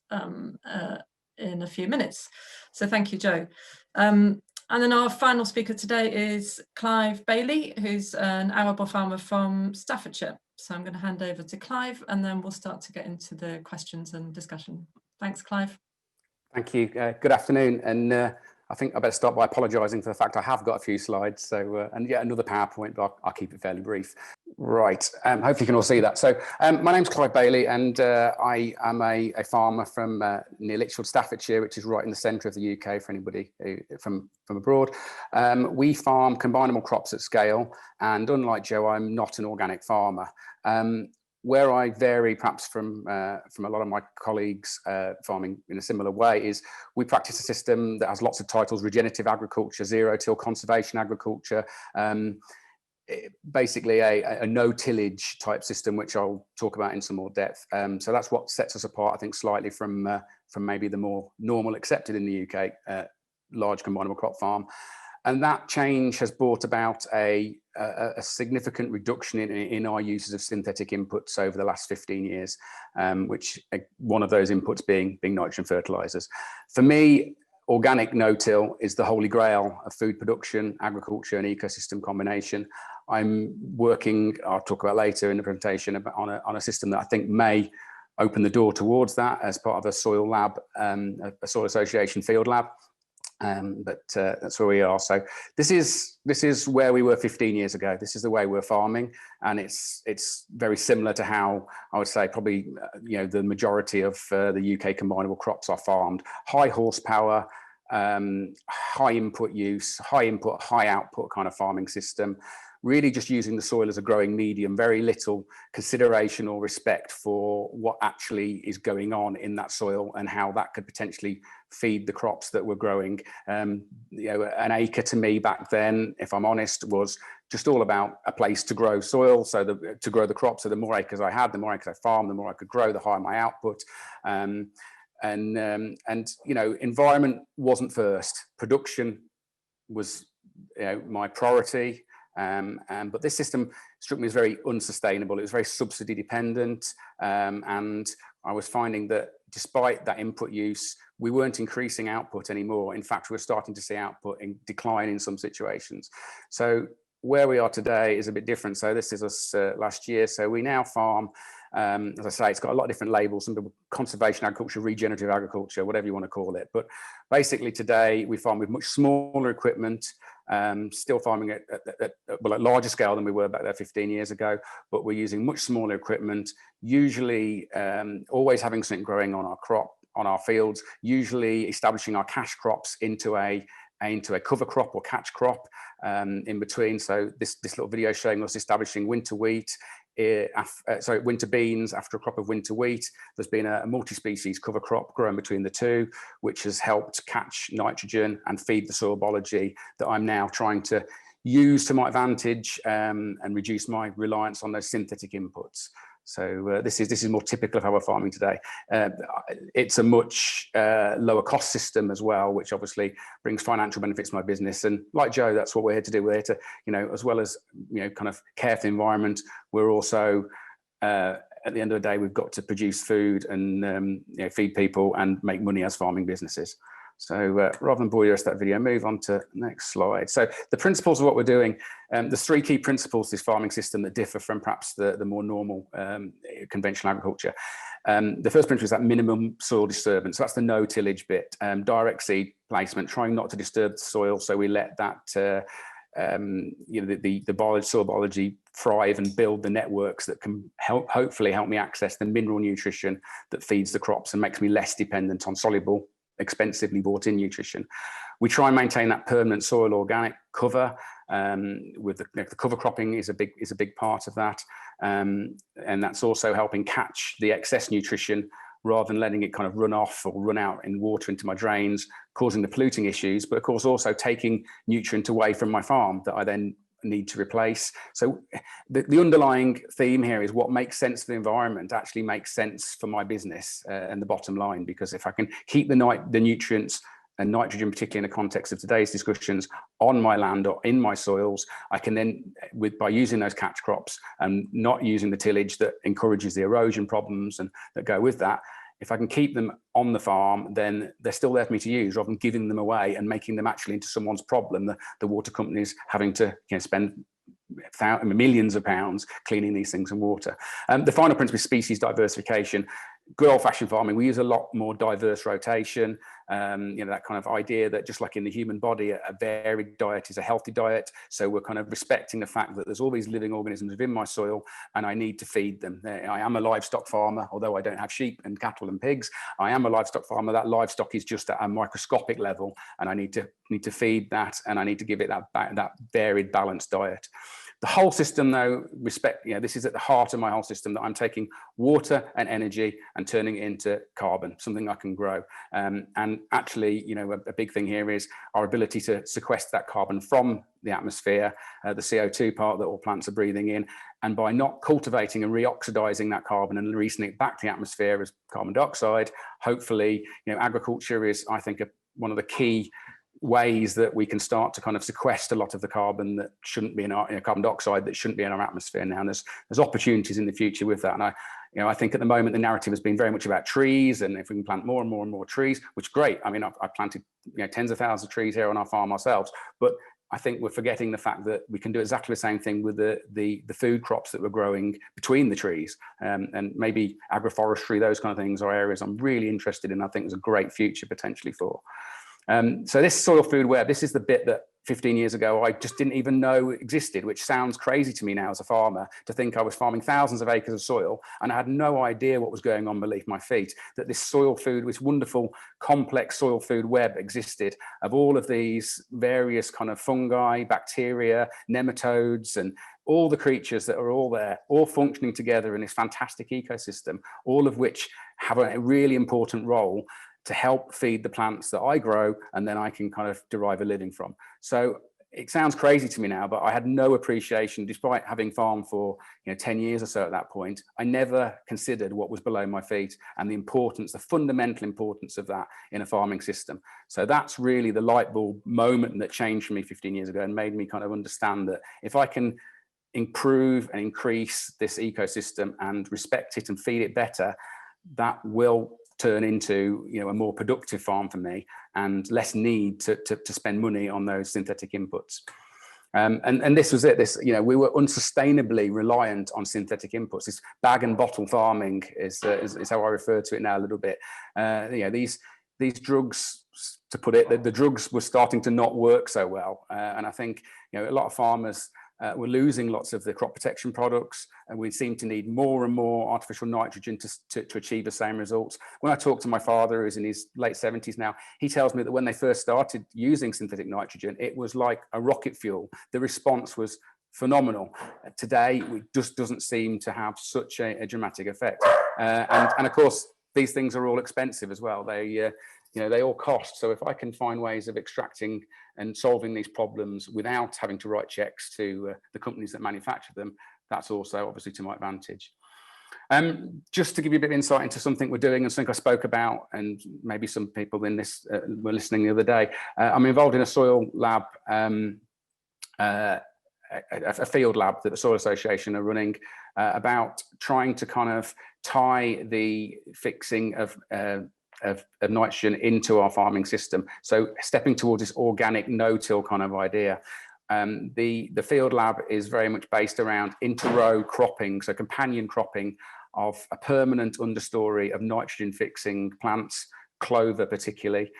in a few minutes. So thank you, Joe. And then our final speaker today is Clive Bailey, who's an arable farmer from Staffordshire. So I'm going to hand over to Clive, and then we'll start to get into the questions and discussion. Thanks, Clive. Thank you. Good afternoon. And I think I better start by apologising for the fact I have got a few slides. So, and yet another PowerPoint, but I'll keep it fairly brief. Right. Hopefully you can all see that. So my name's Clive Bailey, and I am a farmer from near Lichfield, Staffordshire, which is right in the centre of the UK for anybody from abroad. We farm combinable crops at scale, and unlike Joe, I'm not an organic farmer. Where I vary perhaps from a lot of my colleagues farming in a similar way is we practice a system that has lots of titles: regenerative agriculture, zero-till conservation agriculture, basically a no-tillage type system, which I'll talk about in some more depth. So that's what sets us apart, I think, slightly from maybe the more normal accepted in the UK large combinable crop farm. And that change has brought about a significant reduction in our uses of synthetic inputs over the last 15 years, which one of those inputs being nitrogen fertilizers. For me, organic no-till is the holy grail of food production, agriculture and ecosystem combination. I'm working, I'll talk about later in the presentation, on a system that I think may open the door towards that as part of a soil lab, a soil association field lab. But that's where we are. So this is where we were 15 years ago. This is the way we're farming, and it's very similar to how I would say probably the majority of the UK combinable crops are farmed. High horsepower, high input use, high input, high output kind of farming system. Really just using the soil as a growing medium, very little consideration or respect for what actually is going on in that soil and how that could potentially feed the crops that we're growing. An acre to me back then, if I'm honest, was just all about a place to grow soil, so to grow the crops. So the more acres I had, the more acres I farmed, the more I could grow, the higher my output. And environment wasn't first. Production was my priority. But this system struck me as very unsustainable. It was very subsidy dependent, and I was finding that despite that input use, we weren't increasing output anymore. In fact, we were starting to see output decline in some situations. So where we are today is a bit different. So this is us last year. So we now farm, as I say, it's got a lot of different labels, some people conservation agriculture, regenerative agriculture, whatever you want to call it. But basically today we farm with much smaller equipment, still farming at larger scale than we were back there 15 years ago, but we're using much smaller equipment, usually always having something growing on our fields, usually establishing our cash crops into a cover crop or catch crop in between. So this little video showing us establishing winter wheat, winter beans after a crop of winter wheat. There's been a multi-species cover crop growing between the two, which has helped catch nitrogen and feed the soil biology that I'm now trying to use to my advantage and reduce my reliance on those synthetic inputs. So this is more typical of how we're farming today. It's a much lower cost system as well, which obviously brings financial benefits to my business. And like Joe, that's what we're here to do. We're here to, as well as, kind of care for the environment, we're also, at the end of the day, we've got to produce food and feed people and make money as farming businesses. So rather than bore you with that video, move on to the next slide. So the principles of what we're doing, there's three key principles to this farming system that differ from perhaps the more normal conventional agriculture. The first principle is that minimum soil disturbance. So that's the no tillage bit, direct seed placement, trying not to disturb the soil. So we let that, the soil biology thrive and build the networks that can hopefully help me access the mineral nutrition that feeds the crops and makes me less dependent on soluble, expensively bought in nutrition. We try and maintain that permanent soil organic cover with the cover cropping is a big part of that, and that's also helping catch the excess nutrition rather than letting it kind of run off or run out in water into my drains, causing the polluting issues, but of course also taking nutrient away from my farm that I then need to replace. So the underlying theme here is what makes sense for the environment actually makes sense for my business and the bottom line, because if I can keep the nutrients and nitrogen, particularly in the context of today's discussions, on my land or in my soils, I can then, by using those catch crops and not using the tillage that encourages the erosion problems and that go with that, if I can keep them on the farm, then they're still there for me to use rather than giving them away and making them actually into someone's problem. The water companies having to spend millions of pounds cleaning these things in water. The final principle is species diversification. Good old-fashioned farming, we use a lot more diverse rotation. That kind of idea that just like in the human body, a varied diet is a healthy diet. So we're kind of respecting the fact that there's all these living organisms within my soil and I need to feed them. I am a livestock farmer, although I don't have sheep and cattle and pigs. I am a livestock farmer. That livestock is just at a microscopic level, and I need to feed that, and I need to give it that varied, balanced diet. The whole system, though, this is at the heart of my whole system, that I'm taking water and energy and turning it into carbon, something I can grow. And actually, a big thing here is our ability to sequester that carbon from the atmosphere, the CO2 part that all plants are breathing in. And by not cultivating and reoxidizing that carbon and releasing it back to the atmosphere as carbon dioxide, hopefully, agriculture is, I think, one of the key ways that we can start to kind of sequester a lot of the carbon that shouldn't be in our carbon dioxide that shouldn't be in our atmosphere now. And there's opportunities in the future with that. And I think at the moment the narrative has been very much about trees, and if we can plant more and more and more trees, which is great. I mean, I've planted tens of thousands of trees here on our farm ourselves, but I think we're forgetting the fact that we can do exactly the same thing with the food crops that we're growing between the trees, and maybe agroforestry. Those kind of things are areas I'm really interested in. I think there's a great future potentially for. So this soil food web, this is the bit that 15 years ago I just didn't even know existed, which sounds crazy to me now as a farmer, to think I was farming thousands of acres of soil and I had no idea what was going on beneath my feet, that this soil food, this wonderful complex soil food web existed of all of these various kind of fungi, bacteria, nematodes, and all the creatures that are all there, all functioning together in this fantastic ecosystem, all of which have a really important role to help feed the plants that I grow, and then I can kind of derive a living from. So it sounds crazy to me now, but I had no appreciation, despite having farmed for 10 years or so at that point. I never considered what was below my feet and the importance, the fundamental importance of that in a farming system. So that's really the light bulb moment that changed for me 15 years ago and made me kind of understand that if I can improve and increase this ecosystem and respect it and feed it better, that will turn into a more productive farm for me and less need to spend money on those synthetic inputs. And this was it. This, we were unsustainably reliant on synthetic inputs. This bag and bottle farming is how I refer to it now a little bit. These drugs, to put it, the drugs were starting to not work so well. And I think a lot of farmers were losing lots of the crop protection products, and we seem to need more and more artificial nitrogen to achieve the same results. When I talk to my father, who's in his late 70s now, he tells me that when they first started using synthetic nitrogen, it was like a rocket fuel. The response was phenomenal. Today, it just doesn't seem to have such a dramatic effect. And of course, these things are all expensive as well. They all cost. So if I can find ways of extracting and solving these problems without having to write checks to the companies that manufacture them, that's also obviously to my advantage. Just to give you a bit of insight into something we're doing and something I spoke about, and maybe some people in this were listening the other day, I'm involved in a soil lab, a field lab that the Soil Association are running about trying to kind of tie the fixing of nitrogen into our farming system. So stepping towards this organic no-till kind of idea. The field lab is very much based around inter-row cropping, so companion cropping of a permanent understory of nitrogen fixing plants, clover particularly,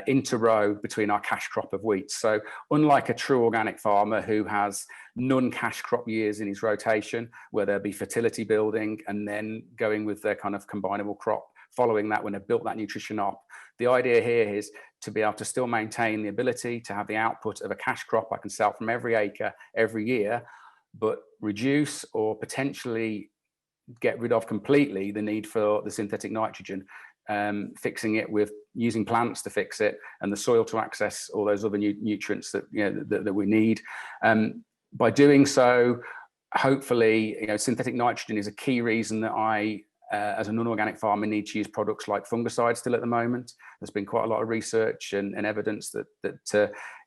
inter-row between our cash crop of wheat. So unlike a true organic farmer who has non-cash crop years in his rotation, where there'll be fertility building and then going with their kind of combinable crop following that when they've built that nutrition up. The idea here is to be able to still maintain the ability to have the output of a cash crop I can sell from every acre every year, but reduce or potentially get rid of completely the need for the synthetic nitrogen, fixing it with using plants to fix it and the soil to access all those other nutrients that that we need. By doing so, hopefully, synthetic nitrogen is a key reason that I, as a non-organic farmer, need to use products like fungicides still at the moment. There's been quite a lot of research and evidence that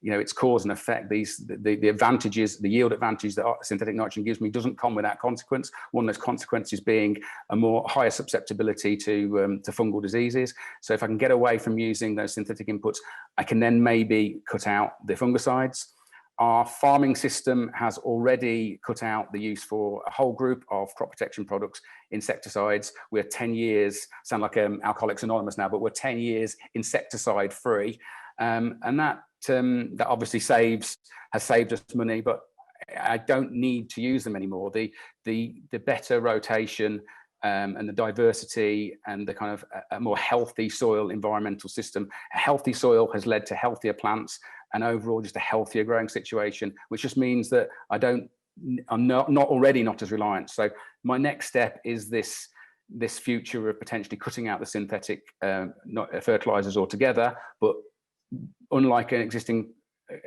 its cause and effect, the advantages, the yield advantage that synthetic nitrogen gives me doesn't come without consequence. One of those consequences being a higher susceptibility to fungal diseases. So if I can get away from using those synthetic inputs, I can then maybe cut out the fungicides. Our farming system has already cut out the use for a whole group of crop protection products, insecticides. We're 10 years, sound like Alcoholics Anonymous now, but we're 10 years insecticide free. And that obviously has saved us money, but I don't need to use them anymore. The better rotation and the diversity and the kind of a more healthy soil environmental system. A healthy soil has led to healthier plants and overall just a healthier growing situation, which just means that I'm not as reliant. So my next step is this future of potentially cutting out the synthetic fertilizers altogether. But unlike an existing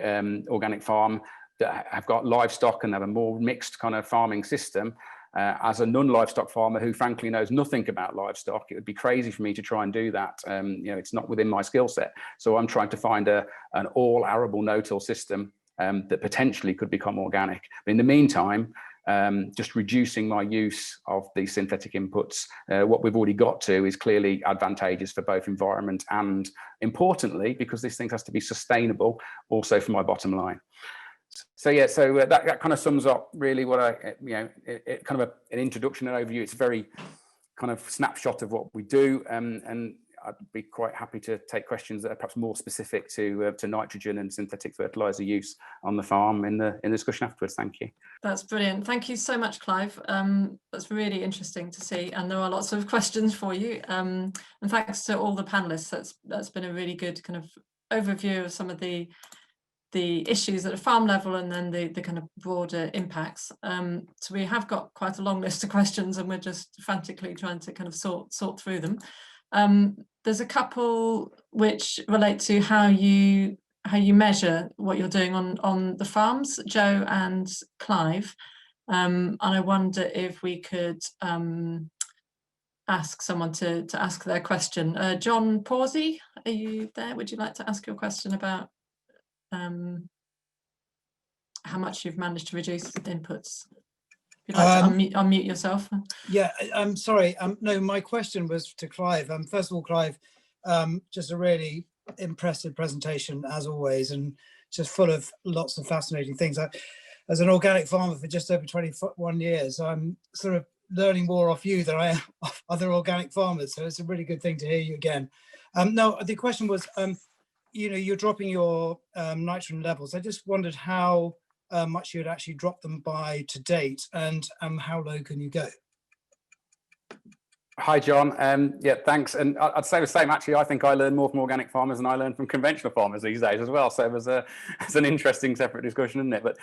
organic farm that have got livestock and have a more mixed kind of farming system, as a non-livestock farmer who frankly knows nothing about livestock, it would be crazy for me to try and do that. It's not within my skill set. So I'm trying to find an all arable no-till system that potentially could become organic. But in the meantime, just reducing my use of these synthetic inputs, what we've already got to is clearly advantageous for both environment and, importantly, because this thing has to be sustainable, also for my bottom line. So yeah, that kind of sums up really what it kind of an introduction and overview. It's a very kind of snapshot of what we do, and I'd be quite happy to take questions that are perhaps more specific to nitrogen and synthetic fertilizer use on the farm in the discussion afterwards. Thank you. That's brilliant. Thank you so much, Clive. That's really interesting to see, and there are lots of questions for you. And thanks to all the panelists. That's been a really good kind of overview of some of the issues at a farm level and then the kind of broader impacts. So we have got quite a long list of questions and we're just frantically trying to kind of sort through them. There's a couple which relate to how you measure what you're doing on the farms, Joe and Clive. And I wonder if we could ask someone to ask their question. John Pawsey, are you there? Would you like to ask your question about how much you've managed to reduce inputs? If you'd like to unmute yourself. Yeah, I'm sorry. No, my question was to Clive. First of all, Clive, just a really impressive presentation as always, and just full of lots of fascinating things. As an organic farmer for just over 21 years, I'm sort of learning more off you than I am off other organic farmers. So it's a really good thing to hear you again. No, the question was, you know, you're dropping your nitrogen levels. I just wondered how much you had actually dropped them by to date, and how low can you go? Hi, John. Yeah, thanks. And I'd say the same. Actually, I think I learn more from organic farmers than I learn from conventional farmers these days as well. So it's an interesting separate discussion, isn't it? But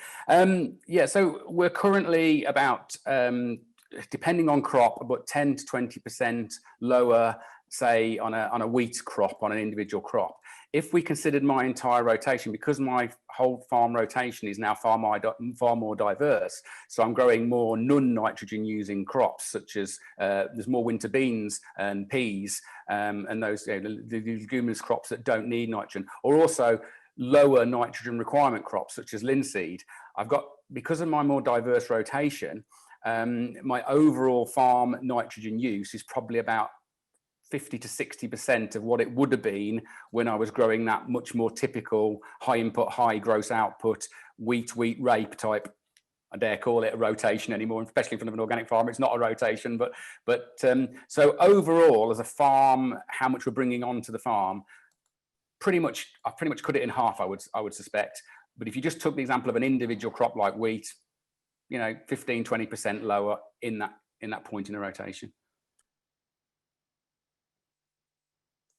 yeah, so we're currently about, depending on crop, about 10 to 20% lower, say on a wheat crop, on an individual crop. If we considered my entire rotation, because my whole farm rotation is now far more diverse, so I'm growing more non-nitrogen using crops, such as there's more winter beans and peas, and those, you know, the leguminous crops that don't need nitrogen, or also lower nitrogen requirement crops such as linseed. I've got, because of my more diverse rotation, my overall farm nitrogen use is probably about 50 to 60% of what it would have been when I was growing that much more typical high input, high gross output, wheat, rape type. I dare call it a rotation anymore, especially from an organic farmer. It's not a rotation, but so overall as a farm, how much we're bringing onto the farm, I've pretty much cut it in half, I would suspect. But if you just took the example of an individual crop like wheat, you know, 15, 20% lower in that point in the rotation.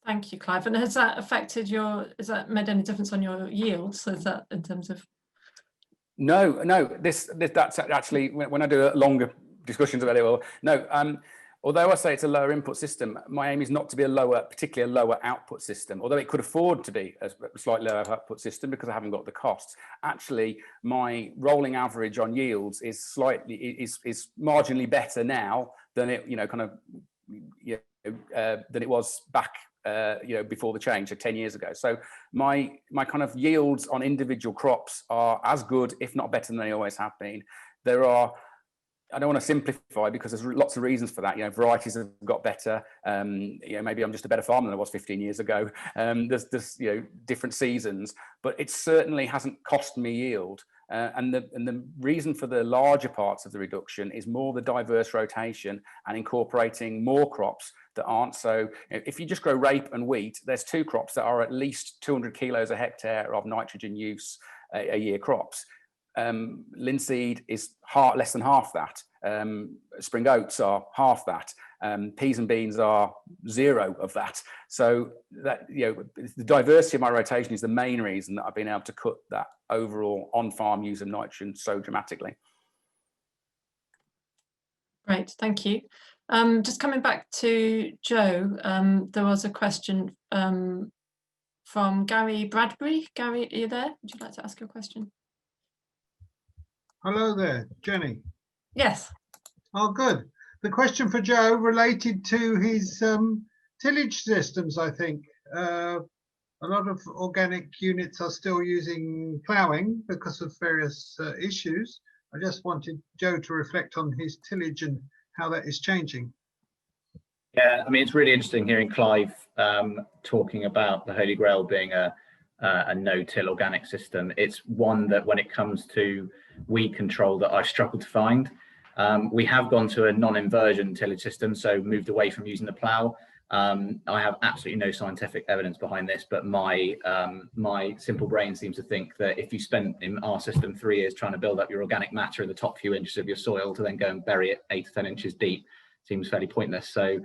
Thank you, Clive. And has that affected has that made any difference on your yields? So is that in terms of? No, that's actually, when I do longer discussions about it, well, no, although I say it's a lower input system, my aim is not to be particularly a lower output system, although it could afford to be a slightly lower output system because I haven't got the costs. Actually, my rolling average on yields is marginally better now than it, you know, kind of, you know, than it was back, you know, before the change, so 10 years ago. So my kind of yields on individual crops are as good, if not better, than they always have been. There are, I don't want to simplify because there's lots of reasons for that. You know, varieties have got better. You know, maybe I'm just a better farmer than I was 15 years ago. There's you know, different seasons, but it certainly hasn't cost me yield. And the reason for the larger parts of the reduction is more the diverse rotation and incorporating more crops that aren't so. If you just grow rape and wheat, there's two crops that are at least 200 kilos a hectare of nitrogen use a year crops. Linseed is less than half that. Spring oats are half that. Peas and beans are zero of that. So that, you know, the diversity of my rotation is the main reason that I've been able to cut that overall on-farm use of nitrogen so dramatically. Great, thank you. Just coming back to Joe, there was a question from Gary Bradbury. Gary, are you there? Would you like to ask your question? Hello there, Jenny. Yes. Oh, good. The question for Joe related to his tillage systems, I think. A lot of organic units are still using ploughing because of various issues. I just wanted Joe to reflect on his tillage and how that is changing. Yeah, I mean, it's really interesting hearing Clive talking about the Holy Grail being a no-till organic system. It's one that when it comes to weed control that I've struggled to find. We have gone to a non-inversion tillage system, so moved away from using the plough. I have absolutely no scientific evidence behind this, but my simple brain seems to think that if you spent in our system 3 years trying to build up your organic matter in the top few inches of your soil to then go and bury it 8 to 10 inches deep seems fairly pointless. So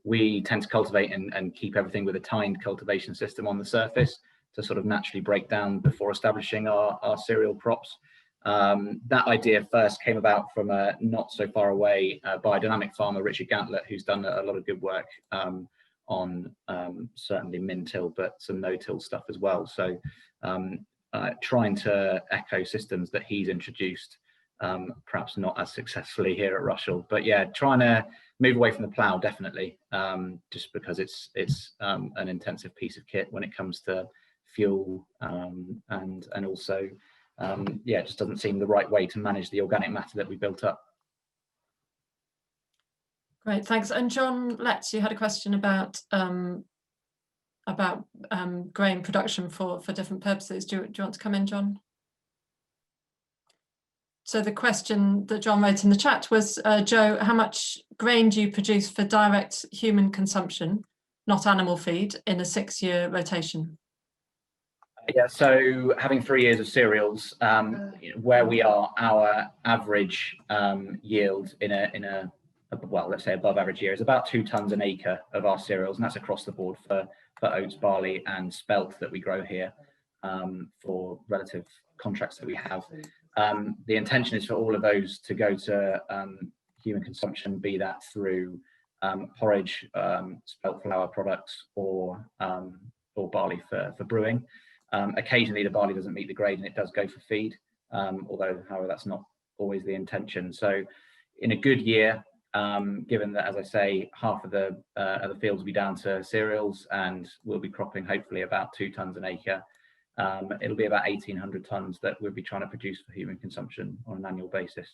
we tend to cultivate and keep everything with a timed cultivation system on the surface to sort of naturally break down before establishing our cereal crops. That idea first came about from a not so far away biodynamic farmer, Richard Gantlett, who's done a lot of good work on certainly min-till, but some no-till stuff as well. So trying to echo systems that he's introduced, perhaps not as successfully here at Rushall, but yeah, trying to move away from the plough definitely, just because it's an intensive piece of kit when it comes to fuel and also yeah, it just doesn't seem the right way to manage the organic matter that we built up. Great, thanks. And John Letts, you had a question about about grain production for different purposes. Do you want to come in, John? So the question that John wrote in the chat was, Joe, how much grain do you produce for direct human consumption, not animal feed, in a 6-year rotation? Yeah, so having 3 years of cereals, where we are, our average yield in a well, let's say above average year is about 2 tons an acre of our cereals, and that's across the board for oats, barley, and spelt that we grow here for relative contracts that we have. The intention is for all of those to go to human consumption, be that through porridge, spelt flour products, or barley for brewing. Occasionally the barley doesn't meet the grade and it does go for feed, although, however, that's not always the intention. So in a good year, given that, as I say, half of the fields will be down to cereals and we'll be cropping hopefully about 2 tons an acre, it'll be about 1,800 tons that we'll be trying to produce for human consumption on an annual basis.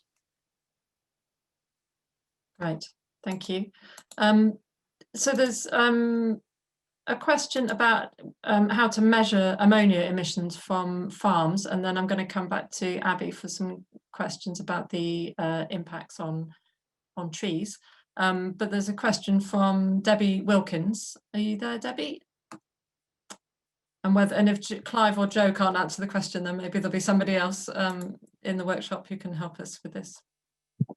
Right, thank you. So there's a question about how to measure ammonia emissions from farms, and then I'm going to come back to Abby for some questions about the impacts on trees. But there's a question from Debbie Wilkins. Are you there, Debbie? And if Clive or Joe can't answer the question, then maybe there'll be somebody else in the workshop who can help us with this.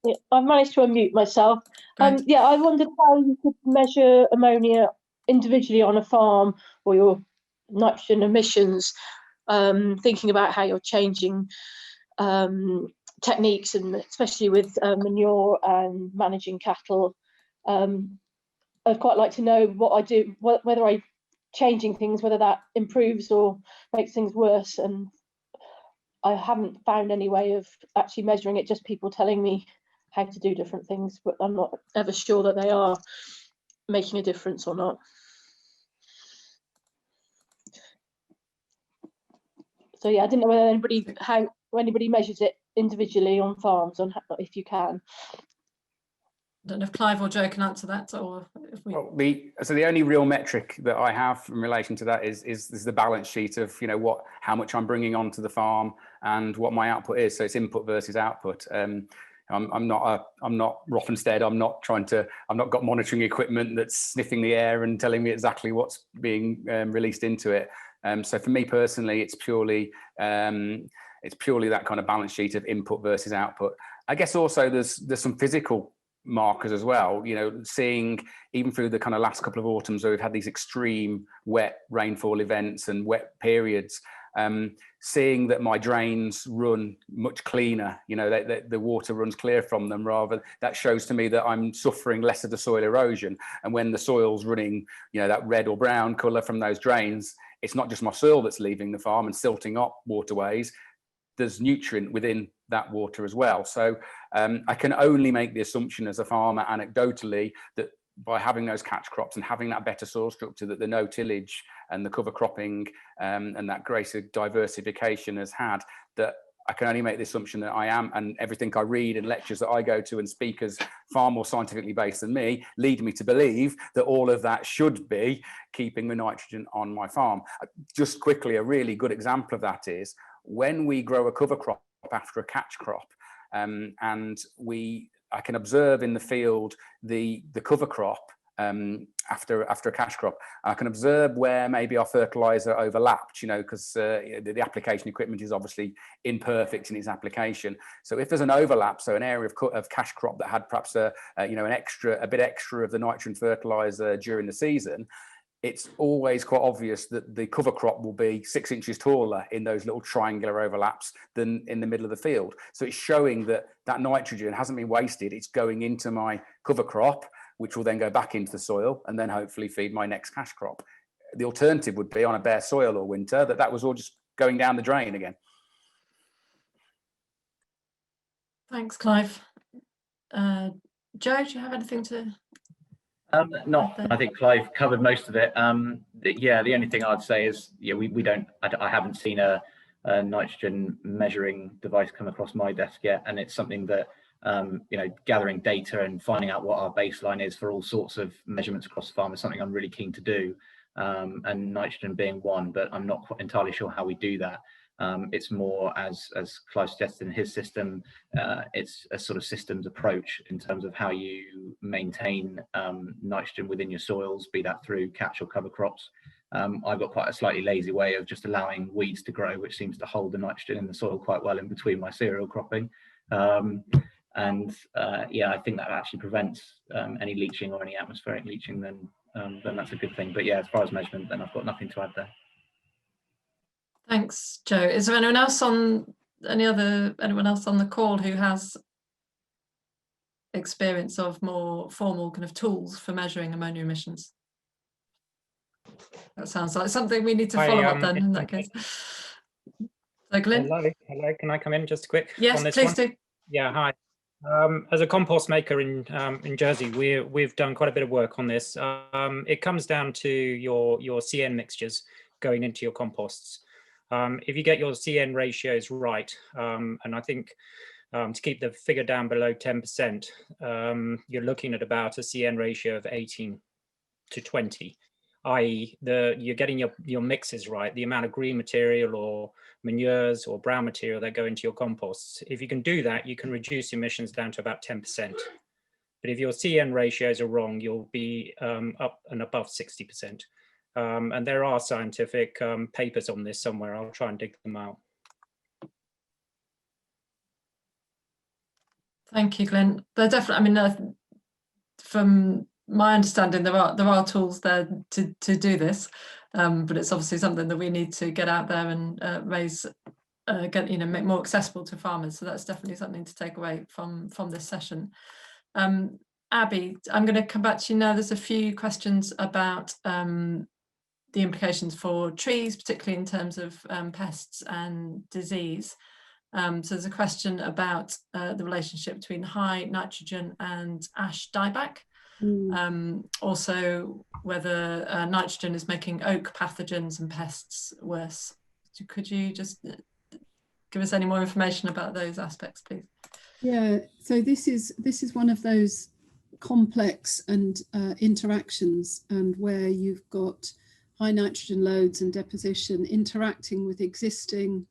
Yeah, I've managed to unmute myself. Yeah, I wondered how you could measure ammonia individually on a farm, or your nitrogen emissions, thinking about how you're changing techniques, and especially with manure and managing cattle. I'd quite like to know what I do, whether I'm changing things, whether that improves or makes things worse. And I haven't found any way of actually measuring it, just people telling me how to do different things, but I'm not ever sure that they are making a difference or not. So yeah, I didn't know whether anybody measures it individually on farms, on if you can. I don't know if Clive or Joe can answer that, or if we... Well, so the only real metric that I have in relation to that is the balance sheet of, you know, how much I'm bringing onto the farm and what my output is. So it's input versus output. I'm not Rothenstead. I'm not got monitoring equipment that's sniffing the air and telling me exactly what's being released into it. So for me personally, it's purely that kind of balance sheet of input versus output. I guess also there's some physical markers as well, you know, seeing even through the kind of last couple of autumns where we've had these extreme wet rainfall events and wet periods, seeing that my drains run much cleaner, you know, the water runs clear from them, that shows to me that I'm suffering less of the soil erosion. And when the soil's running, you know, that red or brown colour from those drains, it's not just my soil that's leaving the farm and silting up waterways. There's nutrient within that water as well. So I can only make the assumption as a farmer anecdotally that by having those catch crops and having that better soil structure that the no tillage and the cover cropping and that greater diversification has had, that I can only make the assumption that I am, and everything I read and lectures that I go to and speakers far more scientifically based than me lead me to believe that all of that should be keeping the nitrogen on my farm. Just quickly, a really good example of that is when we grow a cover crop after a catch crop, and I can observe in the field the cover crop after a catch crop. I can observe where maybe our fertilizer overlapped, you know, because the application equipment is obviously imperfect in its application. So if there's an overlap, so an area of cash crop that had perhaps a bit extra of the nitrogen fertilizer during the season, it's always quite obvious that the cover crop will be 6 inches taller in those little triangular overlaps than in the middle of the field. So it's showing that nitrogen hasn't been wasted. It's going into my cover crop, which will then go back into the soil and then hopefully feed my next cash crop. The alternative would be on a bare soil all winter, that was all just going down the drain again. Thanks, Clive. Joe, do you have anything to... No, I think Clive covered most of it. Yeah, the only thing I'd say is, yeah, I haven't seen a nitrogen measuring device come across my desk yet, and it's something that you know, gathering data and finding out what our baseline is for all sorts of measurements across the farm is something I'm really keen to do. and nitrogen being one, but I'm not entirely sure how we do that. It's more, as Clive suggested in his system, it's a sort of systems approach in terms of how you maintain nitrogen within your soils, be that through catch or cover crops. I've got quite a slightly lazy way of just allowing weeds to grow, which seems to hold the nitrogen in the soil quite well in between my cereal cropping. Yeah, I think that actually prevents any leaching or any atmospheric leaching, then that's a good thing. But yeah, as far as measurement, then I've got nothing to add there. Thanks, Joe. Is there anyone else on the call who has experience of more formal kind of tools for measuring ammonia emissions? That sounds like something we need to follow up then in that case. So Glenn? Hello, can I come in just quick? Yes, on this please one? do. Yeah, hi. As a compost maker in Jersey, we've done quite a bit of work on this. It comes down to your CN mixtures going into your composts. If you get your CN ratios right, and I think to keep the figure down below 10%, you're looking at about a CN ratio of 18 to 20, i.e. you're getting your mixes right, the amount of green material or manures or brown material that go into your composts. If you can do that, you can reduce emissions down to about 10%. But if your CN ratios are wrong, you'll be up and above 60%. And there are scientific papers on this somewhere. I'll try and dig them out. Thank you, Glenn. They're definitely, I mean, from my understanding, there are tools there to do this, but it's obviously something that we need to get out there and make more accessible to farmers. So that's definitely something to take away from this session. Abby, I'm going to come back to you now. There's a few questions about the implications for trees, particularly in terms of pests and disease. So there's a question about the relationship between high nitrogen and ash dieback. Also, whether nitrogen is making oak pathogens and pests worse. Could you just give us any more information about those aspects, please? Yeah, so this is one of those complex and interactions, and where you've got high nitrogen loads and deposition interacting with existing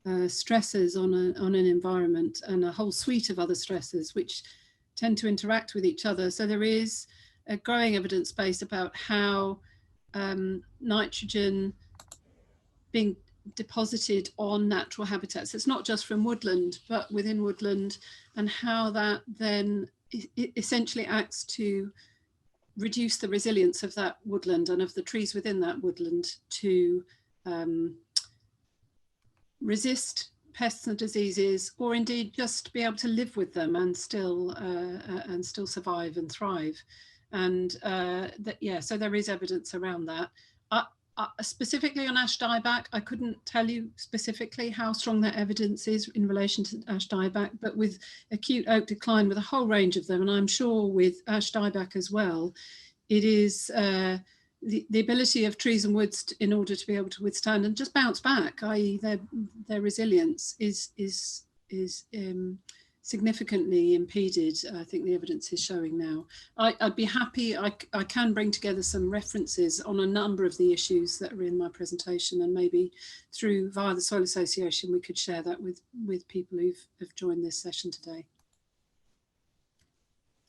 stressors on an environment, and a whole suite of other stressors which tend to interact with each other. So there is a growing evidence base about how nitrogen being deposited on natural habitats, it's not just from woodland, but within woodland, and how that then essentially acts to reduce the resilience of that woodland and of the trees within that woodland to resist pests and diseases, or indeed just be able to live with them and still survive and thrive. And so there is evidence around that. Specifically on ash dieback, I couldn't tell you specifically how strong that evidence is in relation to ash dieback, but with acute oak decline, with a whole range of them, and I'm sure with ash dieback as well, it is the ability of trees and woods in order to be able to withstand and just bounce back, i.e. their resilience is significantly impeded. I think the evidence is showing now. I'd be happy, I can bring together some references on a number of the issues that are in my presentation, and maybe via the Soil Association we could share that with people who've joined this session today.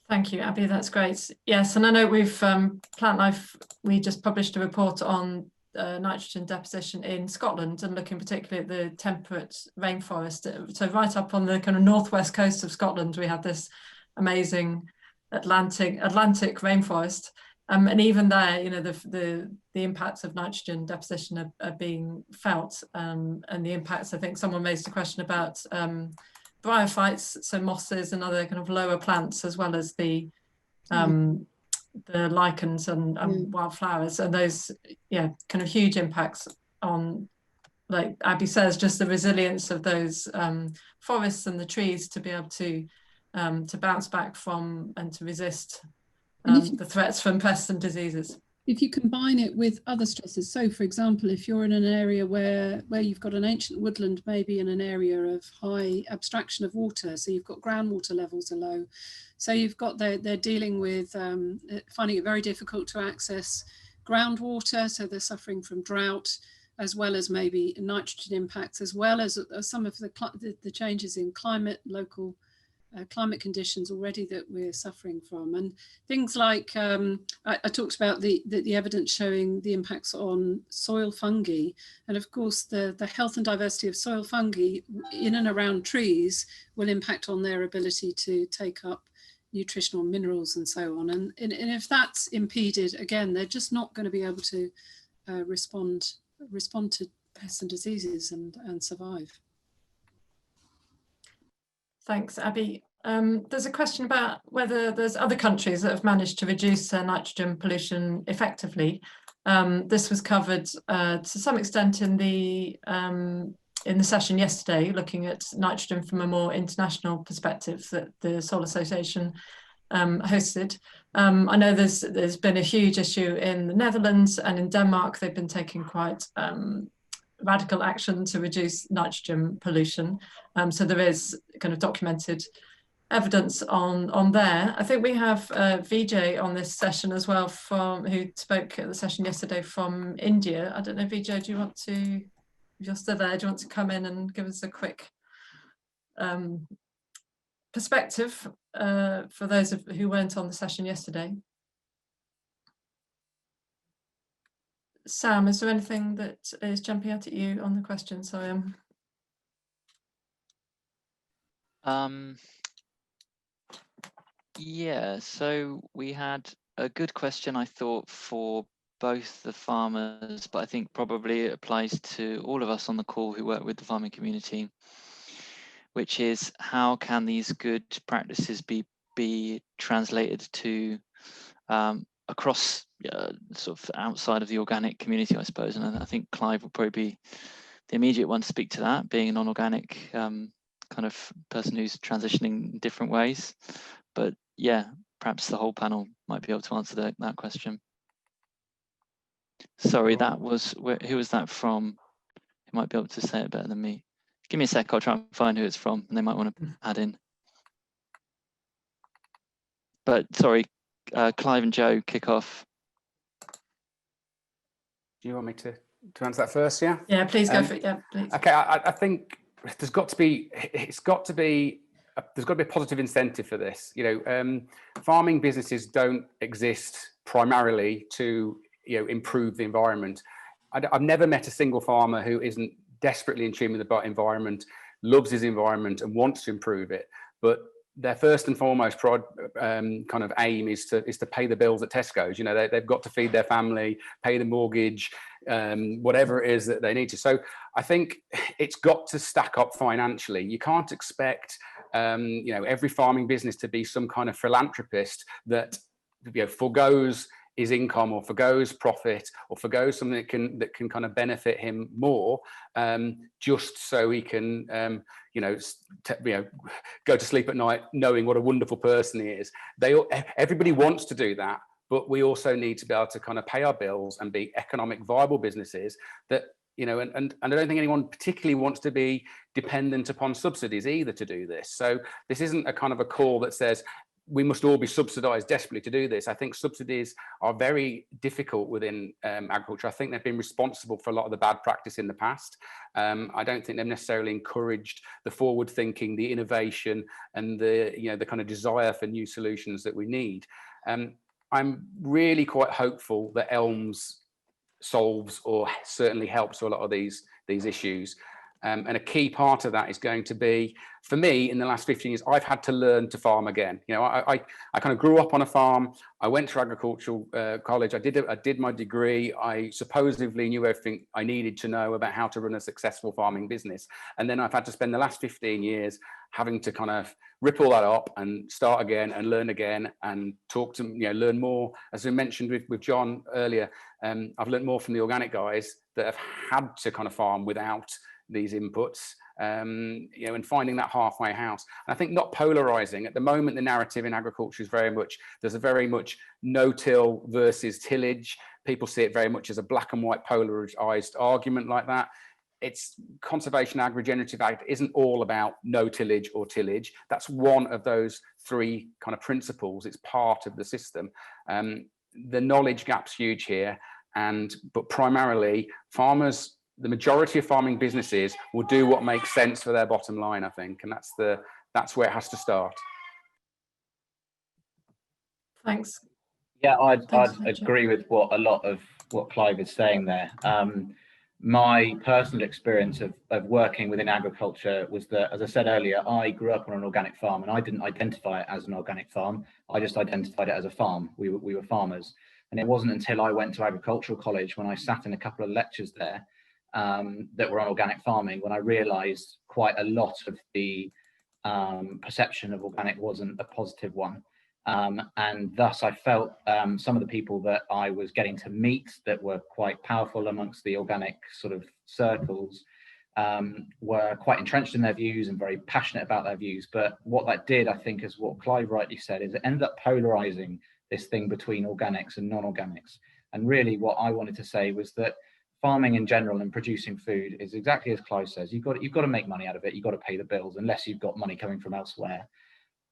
Thank you, Abby, that's great. Yes, and I know we've, Plantlife, we just published a report on nitrogen deposition in Scotland, and looking particularly at the temperate rainforest. So right up on the kind of northwest coast of Scotland, we have this amazing Atlantic rainforest. And even there, you know, the impacts of nitrogen deposition are being felt, and the impacts, I think someone raised a question about bryophytes, so mosses and other kind of lower plants, as well as the lichens and wildflowers, and those kind of huge impacts on, like Abby says, just the resilience of those forests and the trees to be able to bounce back from and to resist the threats from pests and diseases. If you combine it with other stresses, so for example, if you're in an area where you've got an ancient woodland, maybe in an area of high abstraction of water, so you've got groundwater levels are low, so you've got they're dealing with finding it very difficult to access groundwater, so they're suffering from drought, as well as maybe nitrogen impacts, as well as some of the changes in climate, local climate conditions already that we're suffering from. And things like, I talked about the evidence showing the impacts on soil fungi. And of course, the health and diversity of soil fungi in and around trees will impact on their ability to take up nutritional minerals and so on. And if that's impeded, again, they're just not going to be able to respond to pests and diseases and survive. Thanks, Abby. There's a question about whether there's other countries that have managed to reduce their nitrogen pollution effectively. This was covered to some extent in the session yesterday, looking at nitrogen from a more international perspective that the Soil Association hosted. I know there's been a huge issue in the Netherlands and in Denmark. They've been taking quite radical action to reduce nitrogen pollution. So there is kind of documented evidence on there. I think we have Vijay on this session as well, who spoke at the session yesterday from India. I don't know, Vijay, do you want to, if you're still there, do you want to come in and give us a quick perspective for those who weren't on the session yesterday? Sam, is there anything that is jumping out at you on the question? Sorry. Yeah, so we had a good question, I thought, for both the farmers, but I think probably it applies to all of us on the call who work with the farming community, which is how can these good practices be translated to across sort of outside of the organic community, I suppose. And I think Clive will probably be the immediate one to speak to that, being a non-organic kind of person who's transitioning in different ways. But yeah, perhaps the whole panel might be able to answer that question. Sorry, that was, who was that from? Who might be able to say it better than me? Give me a sec, I'll try and find who it's from, and they might want to add in. But sorry, Clive and Joe, kick off. Do you want me to answer that first? Yeah. Yeah, please go for it. Yeah, please. Okay, I think there's got to be a positive incentive for this. You know, farming businesses don't exist primarily to improve the environment. I've never met a single farmer who isn't desperately in tune with the environment, loves his environment, and wants to improve it. But their first and foremost kind of aim is to pay the bills at Tesco's. You know, they've got to feed their family, pay the mortgage, whatever it is that they need to. So I think it's got to stack up financially. You can't expect every farming business to be some kind of philanthropist that forgoes his income or forgoes profit or forgoes something that can kind of benefit him more, just so he can go to sleep at night knowing what a wonderful person he is. Everybody wants to do that, but we also need to be able to kind of pay our bills and be economic viable businesses that, and I don't think anyone particularly wants to be dependent upon subsidies either to do this. So this isn't a kind of a call that says we must all be subsidized desperately to do this. I think subsidies are very difficult within agriculture. I think they've been responsible for a lot of the bad practice in the past. I don't think they've necessarily encouraged the forward thinking, the innovation, and the kind of desire for new solutions that we need. I'm really quite hopeful that ELMS solves or certainly helps a lot of these issues. And a key part of that is going to be, for me, in the last 15 years, I've had to learn to farm again. I kind of grew up on a farm. I went to agricultural college. I did my degree. I supposedly knew everything I needed to know about how to run a successful farming business. And then I've had to spend the last 15 years having to kind of rip all that up and start again and talk to, learn more. As we mentioned with John earlier, I've learned more from the organic guys that have had to kind of farm without these inputs, and finding that halfway house. And I think not polarizing. At the moment, the narrative in agriculture is there's a very much no-till versus tillage. People see it very much as a black and white polarized argument like that. It's conservation regenerative ag isn't all about no tillage or tillage. That's one of those three kind of principles. It's part of the system. The knowledge gap's huge here. but primarily farmers, the majority of farming businesses will do what makes sense for their bottom line, I think, and that's where it has to start. Thanks. Yeah, I'd agree with a lot of what Clive is saying there. My personal experience of working within agriculture was that, as I said earlier, I grew up on an organic farm, and I didn't identify it as an organic farm. I just identified it as a farm. We were farmers. And it wasn't until I went to agricultural college, when I sat in a couple of lectures there that were on organic farming, when I realized quite a lot of the perception of organic wasn't a positive one. And thus I felt some of the people that I was getting to meet that were quite powerful amongst the organic sort of circles were quite entrenched in their views and very passionate about their views. But what that did, I think, is what Clive rightly said, is it ended up polarizing this thing between organics and non-organics. And really what I wanted to say was that farming in general and producing food is exactly as Clive says. You've got to make money out of it. You've got to pay the bills, unless you've got money coming from elsewhere.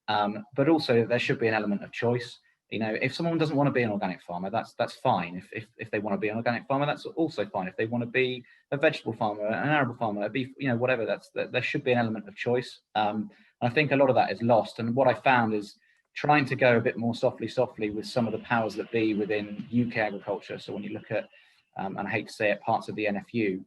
But also there should be an element of choice. You know, if someone doesn't want to be an organic farmer, that's fine. If they want to be an organic farmer, that's also fine. If they want to be a vegetable farmer, an arable farmer, beef, you know, whatever, there should be an element of choice. I think a lot of that is lost. And what I found is trying to go a bit more softly with some of the powers that be within UK agriculture. So when you look at, and I hate to say it, parts of the NFU,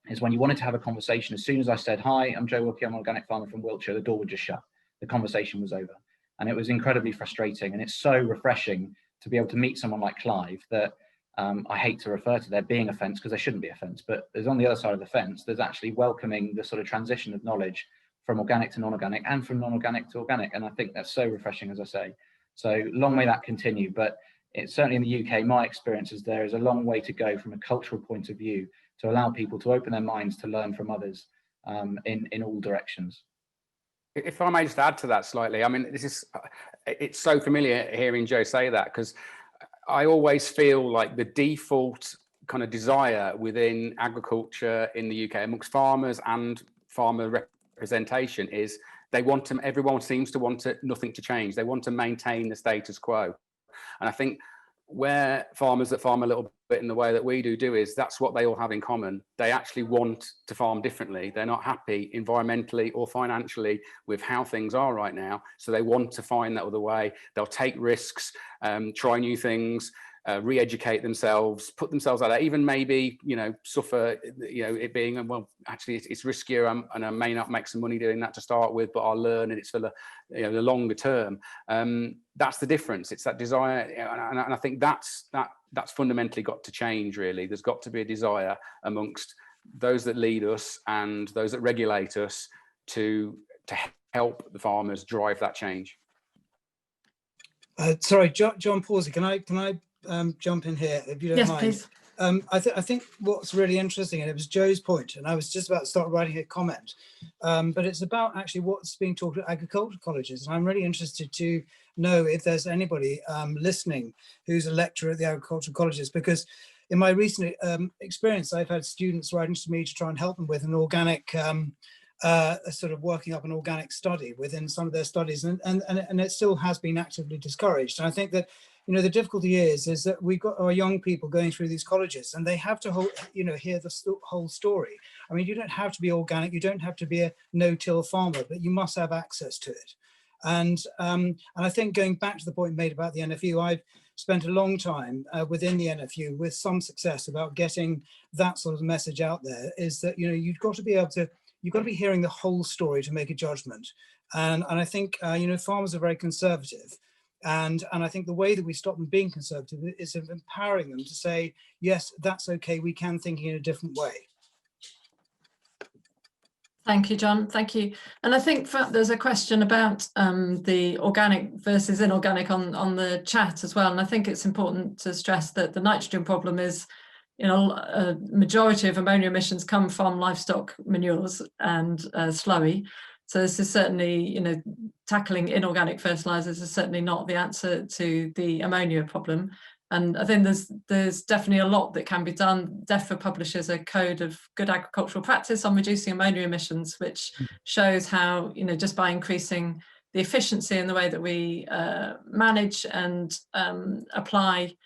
is when you wanted to have a conversation, as soon as I said, "Hi, I'm Joe Wilkie, I'm an organic farmer from Wiltshire," the door would just shut. The conversation was over. And it was incredibly frustrating. And it's so refreshing to be able to meet someone like Clive that I hate to refer to there being a fence, because there shouldn't be a fence, but there's on the other side of the fence, there's actually welcoming the sort of transition of knowledge from organic to non-organic and from non-organic to organic. And I think that's so refreshing, as I say. So long may that continue. But it's certainly in the UK, my experience is there is a long way to go from a cultural point of view to allow people to open their minds to learn from others in all directions. If I may just add to that slightly, I mean, it's so familiar hearing Joe say that, because I always feel like the default kind of desire within agriculture in the UK amongst farmers and farmer representation is everyone seems to want nothing to change. They want to maintain the status quo. And I think where farmers that farm a little bit in the way that we do is that's what they all have in common. They actually want to farm differently. They're not happy environmentally or financially with how things are right now. So they want to find that other way. They'll take risks, try new things, re-educate themselves, put themselves out there, even maybe, you know, suffer, you know, it being, well, actually it's riskier and I may not make some money doing that to start with, but I'll learn, and it's for the, you know, the longer term. That's the difference. It's that desire, and I think that's fundamentally got to change, really. There's got to be a desire amongst those that lead us and those that regulate us to help the farmers drive that change. Sorry, John Pawsey, can I jump in here, if you don't mind? Yes, please. I think what's really interesting, and it was Joe's point, and I was just about to start writing a comment, but it's about actually what's being taught at agricultural colleges. And I'm really interested to know if there's anybody listening who's a lecturer at the agricultural colleges, because in my recent experience, I've had students writing to me to try and help them with an organic, sort of working up an organic study within some of their studies, and it still has been actively discouraged. And I think that, you know, the difficulty is that we've got our young people going through these colleges, and they have to, you know, hear the whole story. I mean, you don't have to be organic, you don't have to be a no-till farmer, but you must have access to it. And I think, going back to the point made about the NFU, I've spent a long time within the NFU with some success about getting that sort of message out there, is that, you know, you've got to be hearing the whole story to make a judgment. And I think, you know, farmers are very conservative. And I think the way that we stop them being conservative is of empowering them to say, yes, that's okay, we can think in a different way. Thank you, John. Thank you. And I think there's a question about the organic versus inorganic on the chat as well. And I think it's important to stress that the nitrogen problem is, you know, a majority of ammonia emissions come from livestock manures and slurry. So this is certainly, you know, tackling inorganic fertilizers is certainly not the answer to the ammonia problem. And I think there's definitely a lot that can be done. DEFRA publishes a code of good agricultural practice on reducing ammonia emissions, which shows how, you know, just by increasing the efficiency in the way that we manage and apply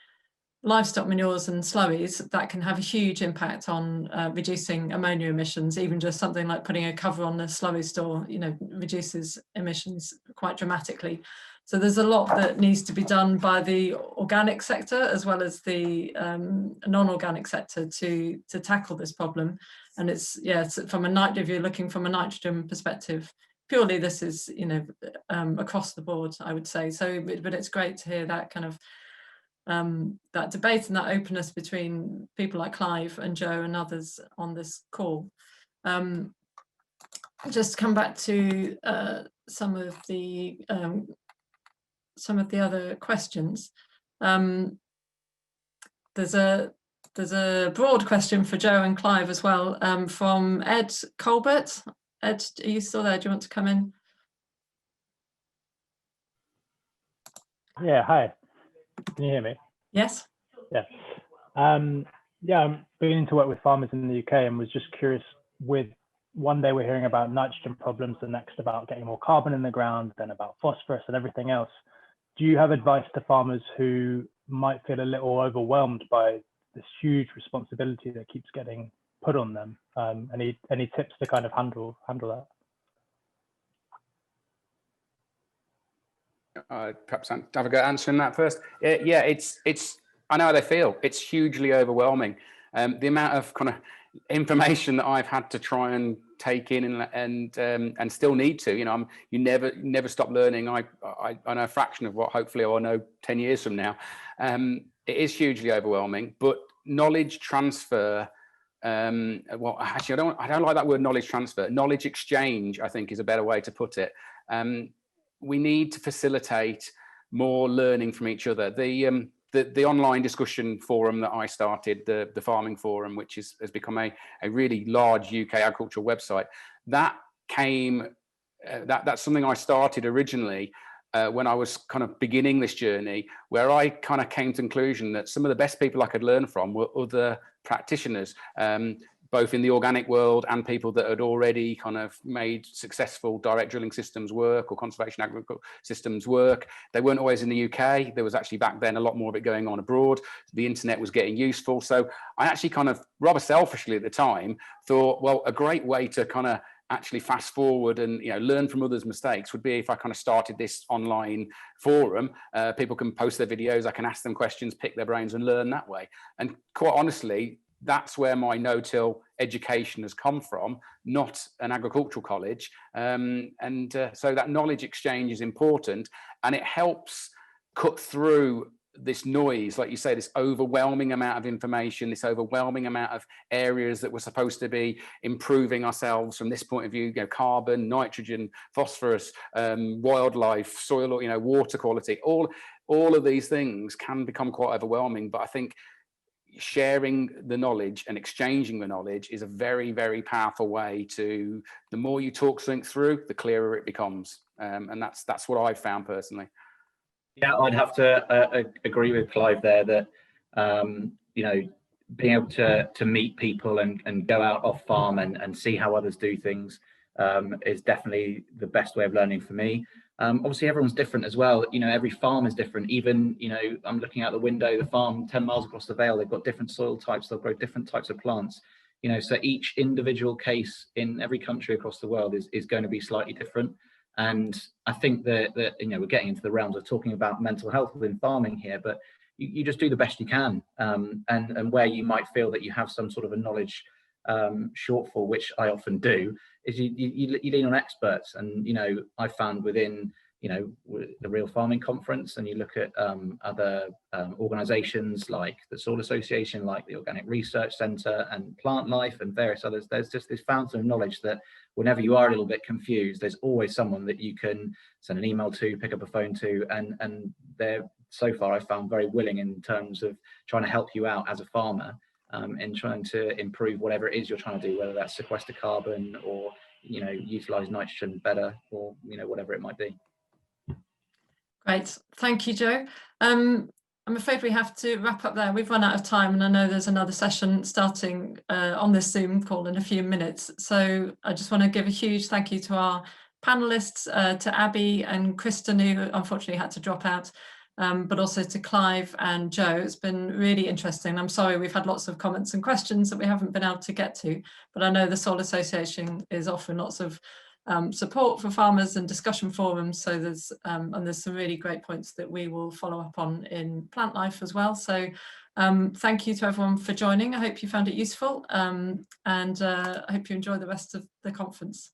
livestock manures and slowies, that can have a huge impact on reducing ammonia emissions. Even just something like putting a cover on the slowie store, you know, reduces emissions quite dramatically. So there's a lot that needs to be done by the organic sector as well as the non-organic sector to tackle this problem. And it's, yeah, it's from a if you're looking from a nitrogen perspective, purely this is, you know, across the board, I would say. So, but it's great to hear that kind of that debate and that openness between people like Clive and Joe and others on this call. Just come back to some of the other questions. There's a broad question for Joe and Clive as well, from Ed Colbert. Ed, are you still there? Do you want to come in? Yeah, hi. Can you hear me? Yes. Yeah. Yeah, I'm beginning to work with farmers in the UK and was just curious, with one day we're hearing about nitrogen problems, the next about getting more carbon in the ground, then about phosphorus and everything else. Do you have advice to farmers who might feel a little overwhelmed by this huge responsibility that keeps getting put on them? Any tips to kind of handle that? Perhaps have a go answering that first. Yeah, it's I know how they feel. It's hugely overwhelming. The amount of kind of information that I've had to try and take in and still need to, you know, you never stop learning. I know a fraction of what hopefully I'll know 10 years from now. It is hugely overwhelming, but knowledge transfer, well, actually I don't like that word, knowledge transfer. Knowledge exchange, I think, is a better way to put it. We need to facilitate more learning from each other. The online discussion forum that I started, the farming forum, which has become a really large UK agricultural website, that came, that's something I started originally when I was kind of beginning this journey, where I kind of came to the conclusion that some of the best people I could learn from were other practitioners, both in the organic world and people that had already kind of made successful direct drilling systems work or conservation agricultural systems work. They weren't always in the UK. There was actually back then a lot more of it going on abroad. The internet was getting useful. So I actually kind of rather selfishly at the time thought, well, a great way to kind of actually fast forward and, you know, learn from others' mistakes would be if I kind of started this online forum. People can post their videos, I can ask them questions, pick their brains and learn that way. And quite honestly, that's where my no-till education has come from, not an agricultural college. So that knowledge exchange is important, and it helps cut through this noise, like you say, this overwhelming amount of information, this overwhelming amount of areas that we're supposed to be improving ourselves from this point of view, you know, carbon, nitrogen, phosphorus, wildlife, soil, you know, water quality, all of these things can become quite overwhelming. But I think sharing the knowledge and exchanging the knowledge is a very, very powerful way to, the more you talk something through, the clearer it becomes. And that's what I've found personally. Yeah, I'd have to agree with Clive there that, you know, being able to meet people and go out off farm and see how others do things is definitely the best way of learning for me. Obviously, everyone's different as well. You know, every farm is different. Even, you know, I'm looking out the window, the farm 10 miles across the vale, they've got different soil types, they'll grow different types of plants. You know, so each individual case in every country across the world is going to be slightly different. And I think that you know, we're getting into the realms of talking about mental health within farming here, but you just do the best you can. And where you might feel that you have some sort of a knowledge shortfall, which I often do, is you lean on experts. And, you know, I found within, you know, the Real Farming Conference, and you look at other organizations like the Soil Association, like the Organic Research Centre and Plantlife and various others, there's just this fountain of knowledge that whenever you are a little bit confused, there's always someone that you can send an email to, pick up a phone to, and they're, so far I've found, very willing in terms of trying to help you out as a farmer in trying to improve whatever it is you're trying to do, whether that's sequester carbon or, you know, utilize nitrogen better, or, you know, whatever it might be. Great, thank you, Joe. I'm afraid we have to wrap up there. We've run out of time, and I know there's another session starting on this Zoom call in a few minutes. So I just want to give a huge thank you to our panelists, to Abby and Kristen, who unfortunately had to drop out, but also to Clive and Joe. It's been really interesting. I'm sorry we've had lots of comments and questions that we haven't been able to get to, but I know the Soil Association is offering lots of support for farmers and discussion forums. So there's some really great points that we will follow up on in Plantlife as well. So thank you to everyone for joining. I hope you found it useful, and I hope you enjoy the rest of the conference.